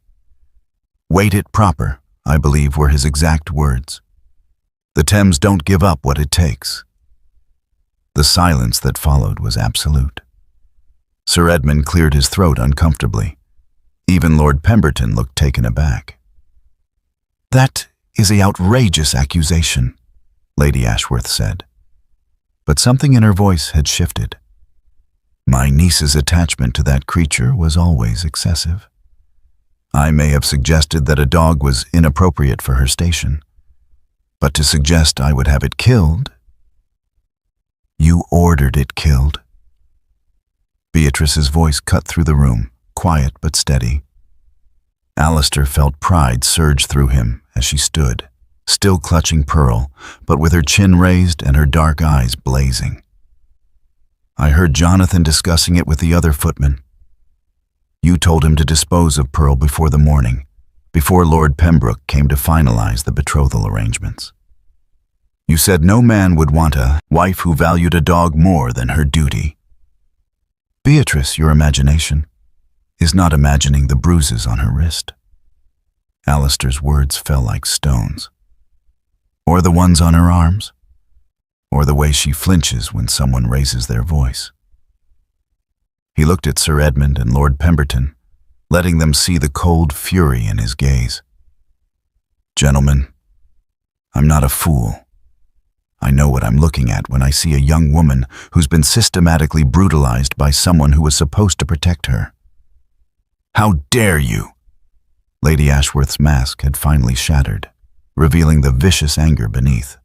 Speaker 1: Weight it proper, I believe were his exact words. The Thames don't give up what it takes. The silence that followed was absolute. Sir Edmund cleared his throat uncomfortably. Even Lord Pemberton looked taken aback. That is an outrageous accusation, Lady Ashworth said. But something in her voice had shifted. My niece's attachment to that creature was always excessive. I may have suggested that a dog was inappropriate for her station, but to suggest I would have it killed. You ordered it killed. Beatrice's voice cut through the room, quiet but steady. Alistair felt pride surge through him as she stood, still clutching Pearl, but with her chin raised and her dark eyes blazing. I heard Jonathan discussing it with the other footman. You told him to dispose of Pearl before the morning, before Lord Pembroke came to finalize the betrothal arrangements. You said no man would want a wife who valued a dog more than her duty. Beatrice, your imagination, is not imagining the bruises on her wrist. Alistair's words fell like stones. Or the ones on her arms, or the way she flinches when someone raises their voice. He looked at Sir Edmund and Lord Pemberton, letting them see the cold fury in his gaze. Gentlemen, I'm not a fool. I know what I'm looking at when I see a young woman who's been systematically brutalized by someone who was supposed to protect her. How dare you? Lady Ashworth's mask had finally shattered, revealing the vicious anger beneath.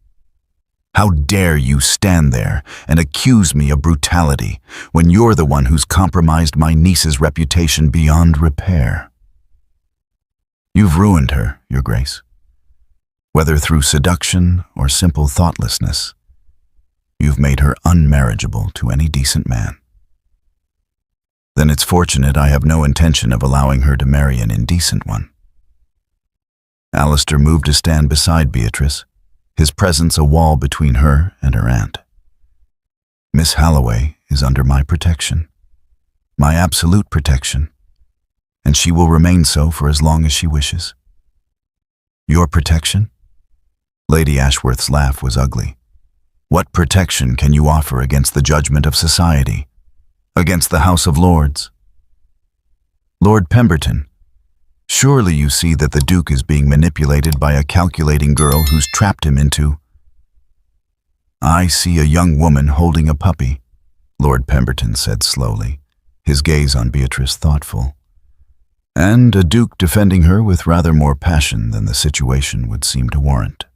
Speaker 1: How dare you stand there and accuse me of brutality when you're the one who's compromised my niece's reputation beyond repair? You've ruined her, Your Grace. Whether through seduction or simple thoughtlessness, you've made her unmarriageable to any decent man. Then it's fortunate I have no intention of allowing her to marry an indecent one. Alistair moved to stand beside Beatrice, his presence a wall between her and her aunt. Miss Halloway is under my protection, my absolute protection, and she will remain so for as long as she wishes. Your protection? Lady Ashworth's laugh was ugly. What protection can you offer against the judgment of society, against the House of Lords? Lord Pemberton, surely you see that the Duke is being manipulated by a calculating girl who's trapped him into... I see a young woman holding a puppy, Lord Pemberton said slowly, his gaze on Beatrice thoughtful, and a Duke defending her with rather more passion than the situation would seem to warrant.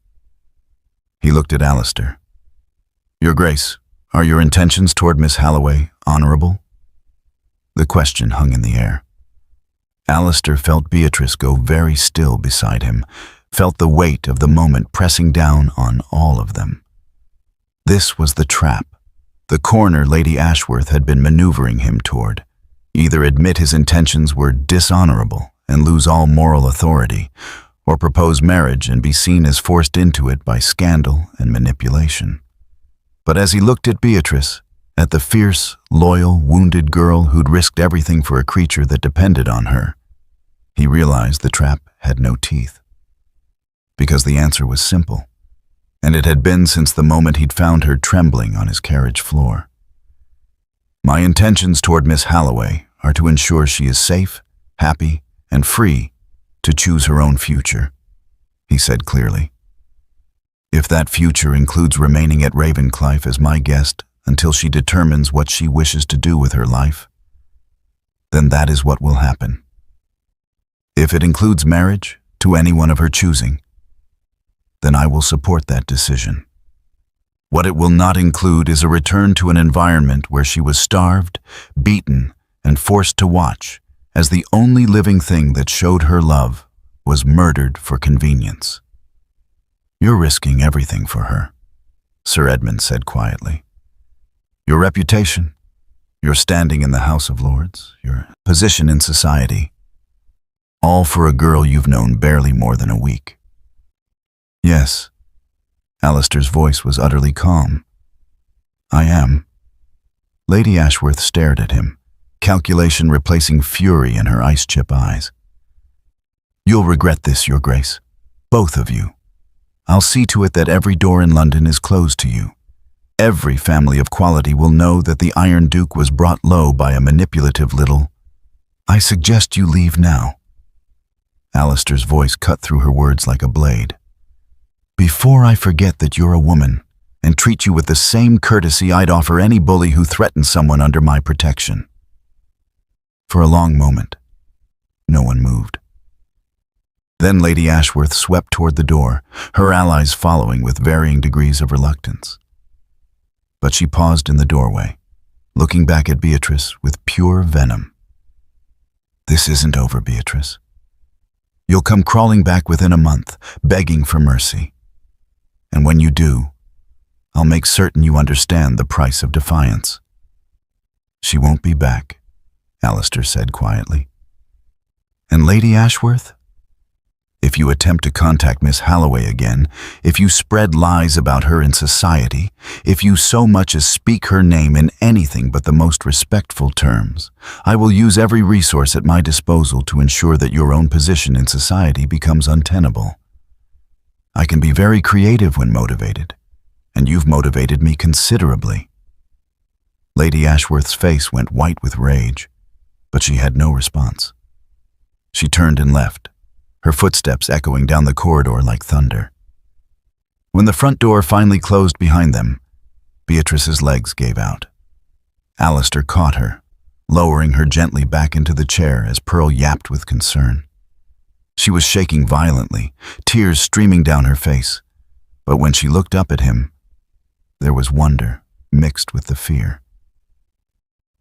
Speaker 1: He looked at Alistair. Your Grace, are your intentions toward Miss Halloway honorable? The question hung in the air. Alistair felt Beatrice go very still beside him, felt the weight of the moment pressing down on all of them. This was the trap, the corner Lady Ashworth had been maneuvering him toward. Either admit his intentions were dishonorable and lose all moral authority, or propose marriage and be seen as forced into it by scandal and manipulation. But as he looked at Beatrice, at the fierce, loyal, wounded girl who'd risked everything for a creature that depended on her, he realized the trap had no teeth. Because the answer was simple, and it had been since the moment he'd found her trembling on his carriage floor. My intentions toward Miss Halloway are to ensure she is safe, happy, and free to choose her own future, he said clearly. If that future includes remaining at Ravenclife as my guest until she determines what she wishes to do with her life, then that is what will happen. If it includes marriage to anyone of her choosing, then I will support that decision. What it will not include is a return to an environment where she was starved, beaten, and forced to watch as the only living thing that showed her love was murdered for convenience. You're risking everything for her, Sir Edmund said quietly. Your reputation, your standing in the House of Lords, your position in society, all for a girl you've known barely more than a week. Yes, Alistair's voice was utterly calm. I am. Lady Ashworth stared at him, calculation replacing fury in her ice-chip eyes. You'll regret this, Your Grace. Both of you. I'll see to it that every door in London is closed to you. Every family of quality will know that the Iron Duke was brought low by a manipulative little. I suggest you leave now. Alistair's voice cut through her words like a blade. Before I forget that you're a woman and treat you with the same courtesy I'd offer any bully who threatens someone under my protection. For a long moment, no one moved. Then Lady Ashworth swept toward the door, her allies following with varying degrees of reluctance. But she paused in the doorway, looking back at Beatrice with pure venom. This isn't over, Beatrice. You'll come crawling back within a month, begging for mercy. And when you do, I'll make certain you understand the price of defiance. She won't be back, Alistair said quietly. And Lady Ashworth? If you attempt to contact Miss Halloway again, if you spread lies about her in society, if you so much as speak her name in anything but the most respectful terms, I will use every resource at my disposal to ensure that your own position in society becomes untenable. I can be very creative when motivated, and you've motivated me considerably. Lady Ashworth's face went white with rage, but she had no response. She turned and left, her footsteps echoing down the corridor like thunder. When the front door finally closed behind them, Beatrice's legs gave out. Alistair caught her, lowering her gently back into the chair as Pearl yapped with concern. She was shaking violently, tears streaming down her face, but when she looked up at him, there was wonder mixed with the fear.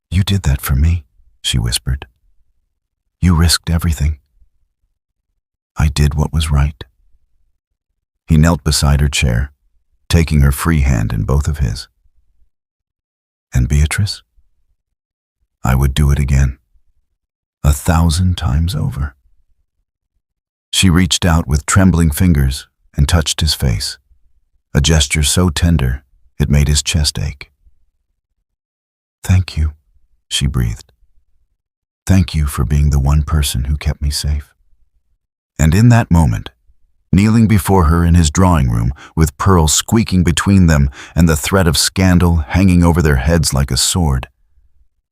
Speaker 1: You did that for me, she whispered. You risked everything. I did what was right. He knelt beside her chair, taking her free hand in both of his. And Beatrice? I would do it again, 1,000 times over. She reached out with trembling fingers and touched his face, a gesture so tender it made his chest ache. Thank you, she breathed. Thank you for being the one person who kept me safe. And in that moment, kneeling before her in his drawing room, with Pearl squeaking between them and the threat of scandal hanging over their heads like a sword,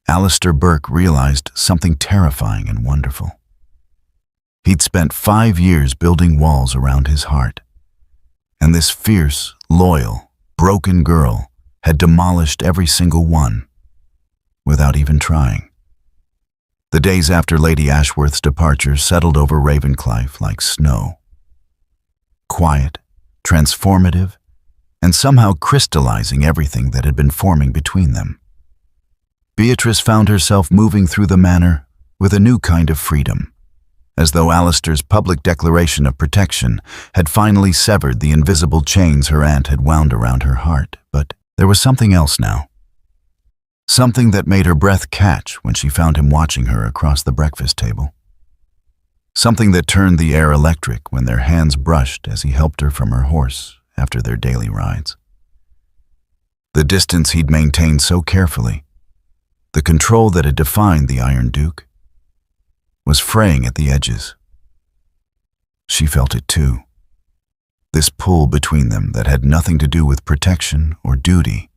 Speaker 1: Alistair Burke realized something terrifying and wonderful. He'd spent 5 years building walls around his heart, and this fierce, loyal, broken girl had demolished every single one, without even trying. The days after Lady Ashworth's departure settled over Ravenclife like snow. Quiet, transformative, and somehow crystallizing everything that had been forming between them. Beatrice found herself moving through the manor with a new kind of freedom, as though Alistair's public declaration of protection had finally severed the invisible chains her aunt had wound around her heart. But There was something else now. Something that made her breath catch when she found him watching her across the breakfast table. Something that turned the air electric when their hands brushed as he helped her from her horse after their daily rides. The distance he'd maintained so carefully, the control that had defined the Iron Duke, was fraying at the edges. She felt it too. This pull between them that had nothing to do with protection or duty,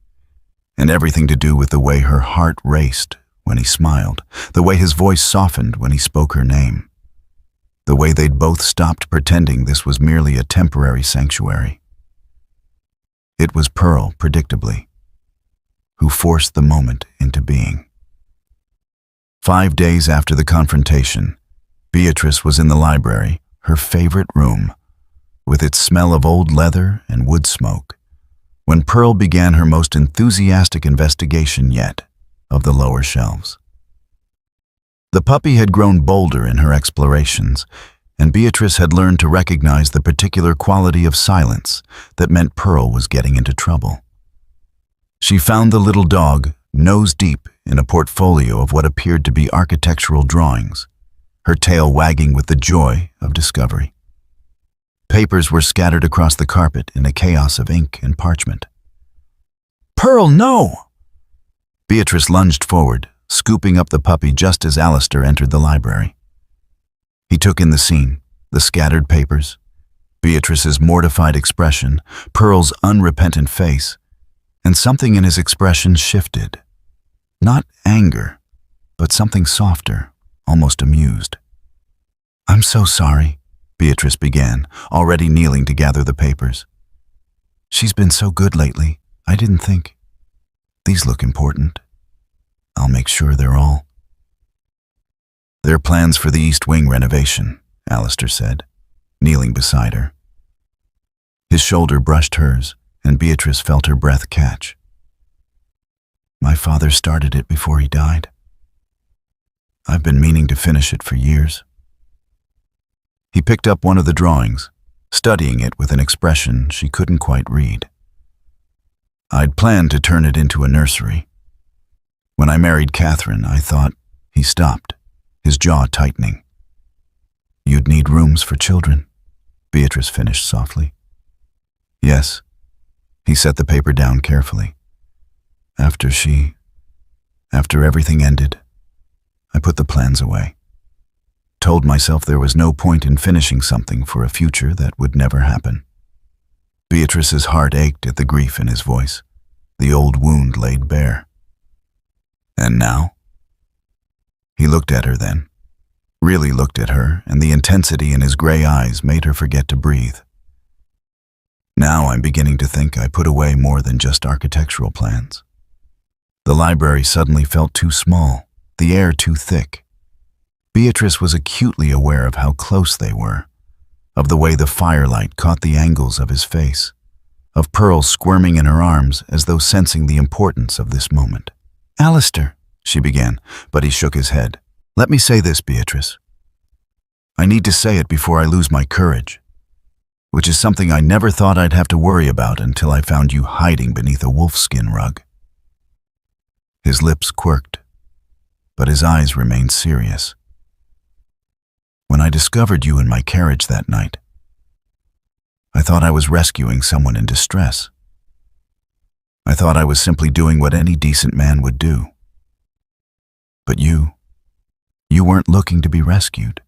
Speaker 1: and everything to do with the way her heart raced when he smiled, the way his voice softened when he spoke her name, the way they'd both stopped pretending this was merely a temporary sanctuary. It was Pearl, predictably, who forced the moment into being. 5 days after the confrontation, Beatrice was in the library, her favorite room, with its smell of old leather and wood smoke, when Pearl began her most enthusiastic investigation yet of the lower shelves. The puppy had grown bolder in her explorations, and Beatrice had learned to recognize the particular quality of silence that meant Pearl was getting into trouble. She found the little dog nose deep in a portfolio of what appeared to be architectural drawings, her tail wagging with the joy of discovery. Papers were scattered across the carpet in a chaos of ink and parchment. "Pearl, no!" Beatrice lunged forward, scooping up the puppy just as Alistair entered the library. He took in the scene, the scattered papers, Beatrice's mortified expression, Pearl's unrepentant face, and something in his expression shifted. Not anger, but something softer, almost amused. "I'm so sorry," Beatrice began, already kneeling to gather the papers. "She's been so good lately, I didn't think. These look important. I'll make sure they're all." "They're plans for the East Wing renovation," Alistair said, kneeling beside her. His shoulder brushed hers, and Beatrice felt her breath catch. "My father started it before he died. I've been meaning to finish it for years." He picked up one of the drawings, studying it with an expression she couldn't quite read. "I'd planned to turn it into a nursery. When I married Catherine, I thought..." He stopped, his jaw tightening. "You'd need rooms for children," Beatrice finished softly. "Yes." He set the paper down carefully. After everything ended, I put the plans away. Told myself there was no point in finishing something for a future that would never happen." Beatrice's heart ached at the grief in his voice, the old wound laid bare. "And now?" He looked at her then, really looked at her, and the intensity in his gray eyes made her forget to breathe. "Now I'm beginning to think I put away more than just architectural plans." The library suddenly felt too small, the air too thick. Beatrice was acutely aware of how close they were, of the way the firelight caught the angles of his face, of Pearl squirming in her arms as though sensing the importance of this moment. "Alistair," she began, but he shook his head. "Let me say this, Beatrice. I need to say it before I lose my courage, which is something I never thought I'd have to worry about until I found you hiding beneath a wolfskin rug." His lips quirked, but his eyes remained serious. "When I discovered you in my carriage that night, I thought I was rescuing someone in distress. I thought I was simply doing what any decent man would do. But you weren't looking to be rescued.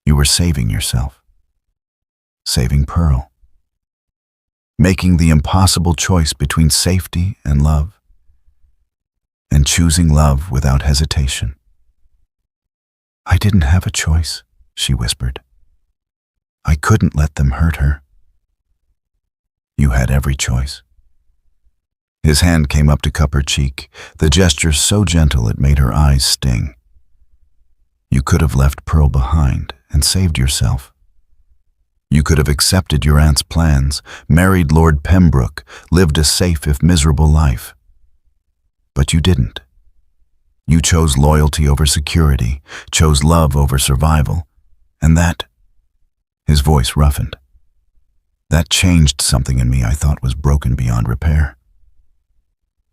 Speaker 1: You were saving yourself, saving Pearl, making the impossible choice between safety and love, and choosing love without hesitation." "I didn't have a choice," she whispered. "I couldn't let them hurt her." "You had every choice." His hand came up to cup her cheek, the gesture so gentle it made her eyes sting. "You could have left Pearl behind and saved yourself. You could have accepted your aunt's plans, married Lord Pembroke, lived a safe if miserable life. But you didn't. You chose loyalty over security, chose love over survival, and that..." His voice roughened. That changed something in me I thought was broken beyond repair.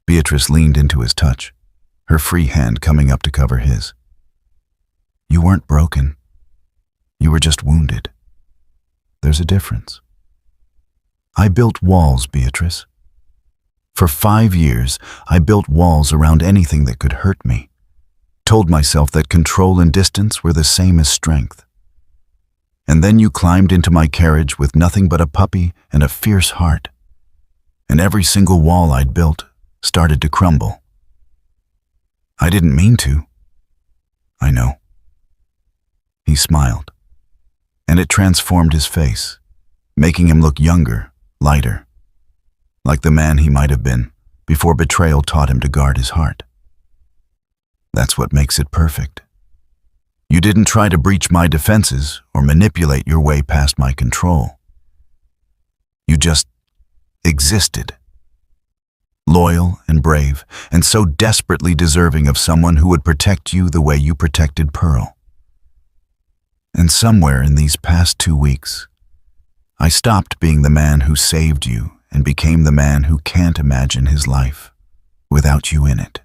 Speaker 1: Beatrice leaned into his touch, her free hand coming up to cover his. You weren't broken. You were just wounded. There's a difference. I built walls, Beatrice. For 5 years, I built walls around anything that could hurt me. Told myself that control and distance were the same as strength. And then you climbed into my carriage with nothing but a puppy and a fierce heart. And every single wall I'd built started to crumble. I didn't mean to. I know. He smiled, and it transformed his face, making him look younger, lighter, like the man he might have been before betrayal taught him to guard his heart. That's what makes it perfect. You didn't try to breach my defenses or manipulate your way past my control. You just existed. Loyal and brave, and so desperately deserving of someone who would protect you the way you protected Pearl. And somewhere in these past 2 weeks, I stopped being the man who saved you and became the man who can't imagine his life without you in it.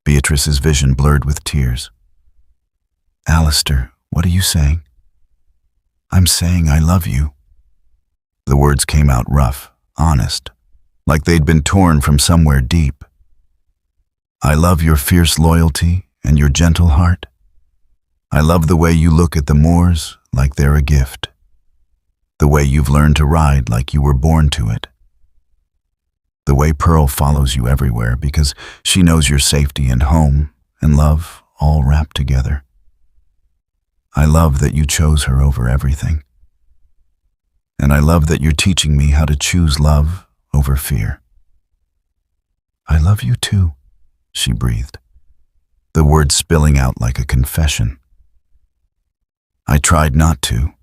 Speaker 1: Beatrice's vision blurred with tears. Alistair, what are you saying? I'm saying I love you. The words came out rough, honest, like they'd been torn from somewhere deep. I love your fierce loyalty and your gentle heart. I love the way you look at the moors like they're a gift. The way you've learned to ride like you were born to it. The way Pearl follows you everywhere because she knows your safety and home and love all wrapped together. I love that you chose her over everything. And I love that you're teaching me how to choose love over fear. I love you too, she breathed, the words spilling out like a confession. I tried not to.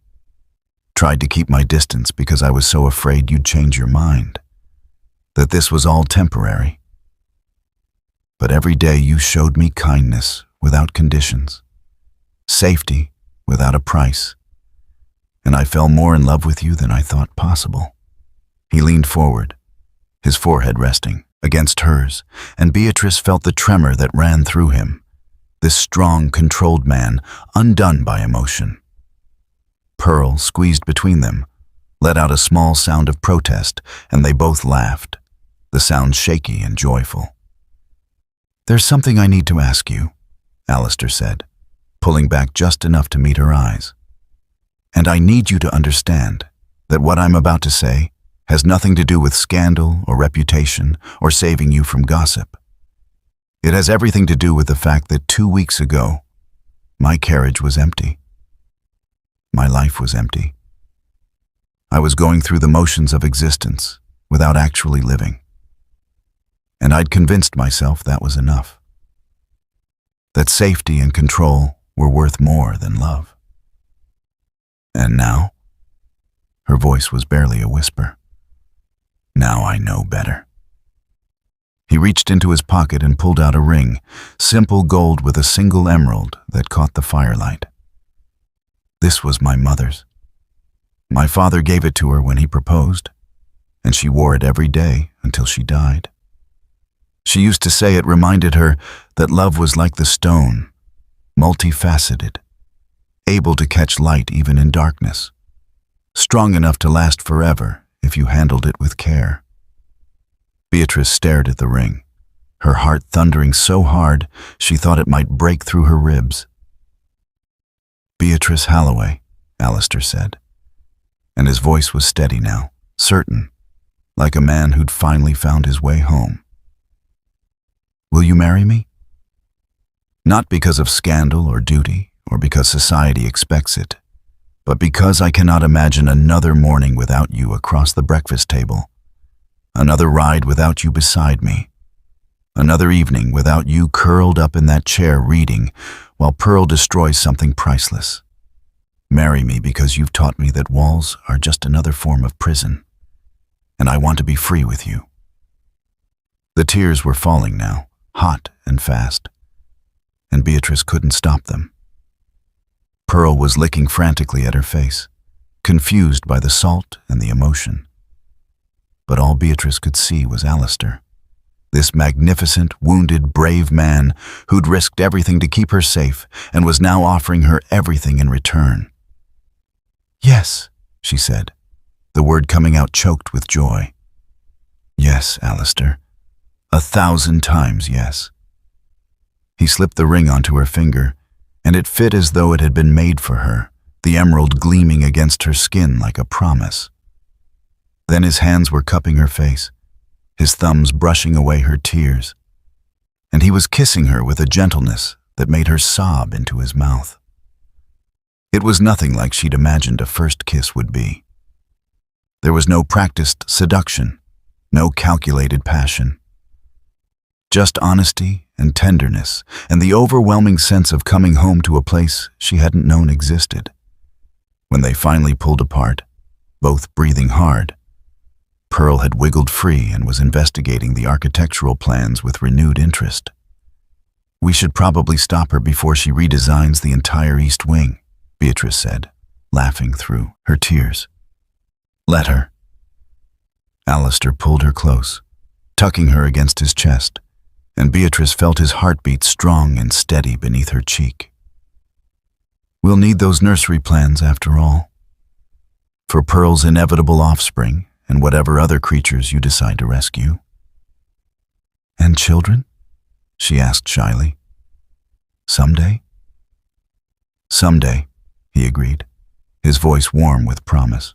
Speaker 1: Tried to keep my distance because I was so afraid you'd change your mind, that this was all temporary. But every day you showed me kindness without conditions, safety without a price, and I fell more in love with you than I thought possible. He leaned forward, his forehead resting against hers, and Beatrice felt the tremor that ran through him, this strong, controlled man, undone by emotion. Pearl, squeezed between them, let out a small sound of protest, and they both laughed, the sound shaky and joyful. There's something I need to ask you, Alistair said, pulling back just enough to meet her eyes. And I need you to understand that what I'm about to say has nothing to do with scandal or reputation or saving you from gossip. It has everything to do with the fact that 2 weeks ago, my carriage was empty. My life was empty. I was going through the motions of existence without actually living. And I'd convinced myself that was enough. That safety and control were worth more than love. And now, her voice was barely a whisper. Now I know better. He reached into his pocket and pulled out a ring, simple gold with a single emerald that caught the firelight. This was my mother's. My father gave it to her when he proposed, and she wore it every day until she died. She used to say it reminded her that love was like the stone, multifaceted, able to catch light even in darkness, strong enough to last forever if you handled it with care. Beatrice stared at the ring, her heart thundering so hard she thought it might break through her ribs. Beatrice Halloway, Alistair said, and his voice was steady now, certain, like a man who'd finally found his way home. Will you marry me? Not because of scandal or duty, or because society expects it, but because I cannot imagine another morning without you across the breakfast table, another ride without you beside me, another evening without you curled up in that chair reading while Pearl destroys something priceless. Marry me because you've taught me that walls are just another form of prison, and I want to be free with you. The tears were falling now, hot and fast, and Beatrice couldn't stop them. Pearl was licking frantically at her face, confused by the salt and the emotion. But all Beatrice could see was Alistair, this magnificent, wounded, brave man who'd risked everything to keep her safe and was now offering her everything in return. "Yes," she said, the word coming out choked with joy. "Yes, Alistair. 1,000 times yes." He slipped the ring onto her finger, and it fit as though it had been made for her, the emerald gleaming against her skin like a promise. Then his hands were cupping her face, his thumbs brushing away her tears, and he was kissing her with a gentleness that made her sob into his mouth. It was nothing like she'd imagined a first kiss would be. There was no practiced seduction, no calculated passion. Just honesty and tenderness and the overwhelming sense of coming home to a place she hadn't known existed. When they finally pulled apart, both breathing hard, Pearl had wiggled free and was investigating the architectural plans with renewed interest. "We should probably stop her before she redesigns the entire East Wing," Beatrice said, laughing through her tears. "Let her." Alistair pulled her close, tucking her against his chest, and Beatrice felt his heartbeat strong and steady beneath her cheek. "We'll need those nursery plans after all, for Pearl's inevitable offspring and whatever other creatures you decide to rescue." "And children?" she asked shyly. "Someday?" "Someday," he agreed, his voice warm with promise.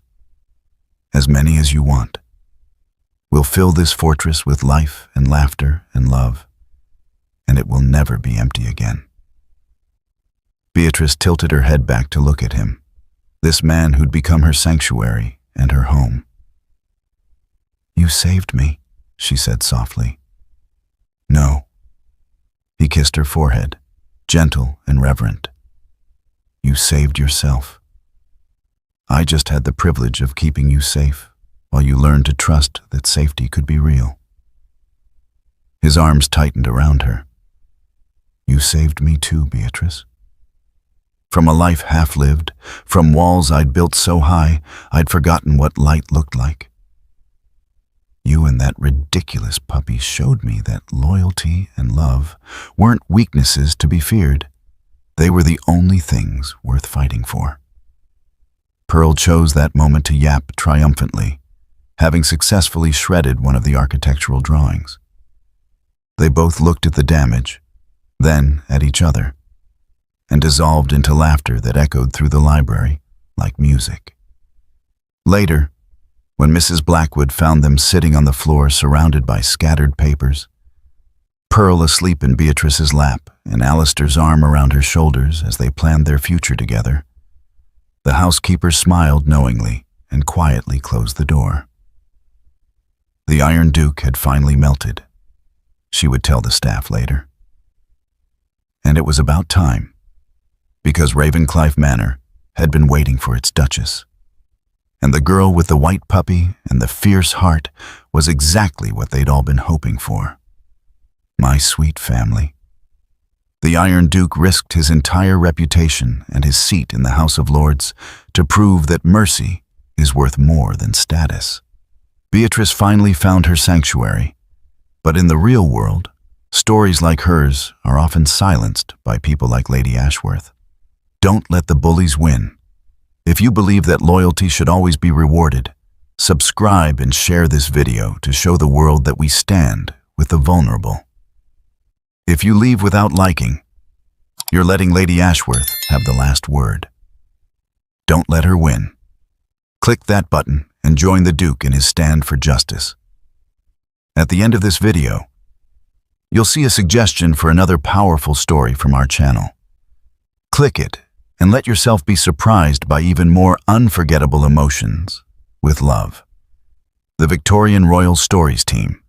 Speaker 1: "As many as you want. We'll fill this fortress with life and laughter and love, and it will never be empty again." Beatrice tilted her head back to look at him, this man who'd become her sanctuary and her home. "You saved me," she said softly. "No." He kissed her forehead, gentle and reverent. "You saved yourself. I just had the privilege of keeping you safe while you learned to trust that safety could be real." His arms tightened around her. "You saved me too, Beatrice. From a life half-lived, from walls I'd built so high I'd forgotten what light looked like. You and that ridiculous puppy showed me that loyalty and love weren't weaknesses to be feared. They were the only things worth fighting for." Pearl chose that moment to yap triumphantly, having successfully shredded one of the architectural drawings. They both looked at the damage, then at each other, and dissolved into laughter that echoed through the library like music. Later, when Mrs. Blackwood found them sitting on the floor surrounded by scattered papers, Pearl asleep in Beatrice's lap and Alistair's arm around her shoulders as they planned their future together, the housekeeper smiled knowingly and quietly closed the door. The Iron Duke had finally melted, she would tell the staff later. And it was about time, because Ravenclife Manor had been waiting for its Duchess. And the girl with the white puppy and the fierce heart was exactly what they'd all been hoping for. My sweet family. The Iron Duke risked his entire reputation and his seat in the House of Lords to prove that mercy is worth more than status. Beatrice finally found her sanctuary, but in the real world, stories like hers are often silenced by people like Lady Ashworth. Don't let the bullies win. If you believe that loyalty should always be rewarded, subscribe and share this video to show the world that we stand with the vulnerable. If you leave without liking, you're letting Lady Ashworth have the last word. Don't let her win. Click that button and join the Duke in his stand for justice. At the end of this video, you'll see a suggestion for another powerful story from our channel. Click it and let yourself be surprised by even more unforgettable emotions with love. The Victorian Royal Stories team.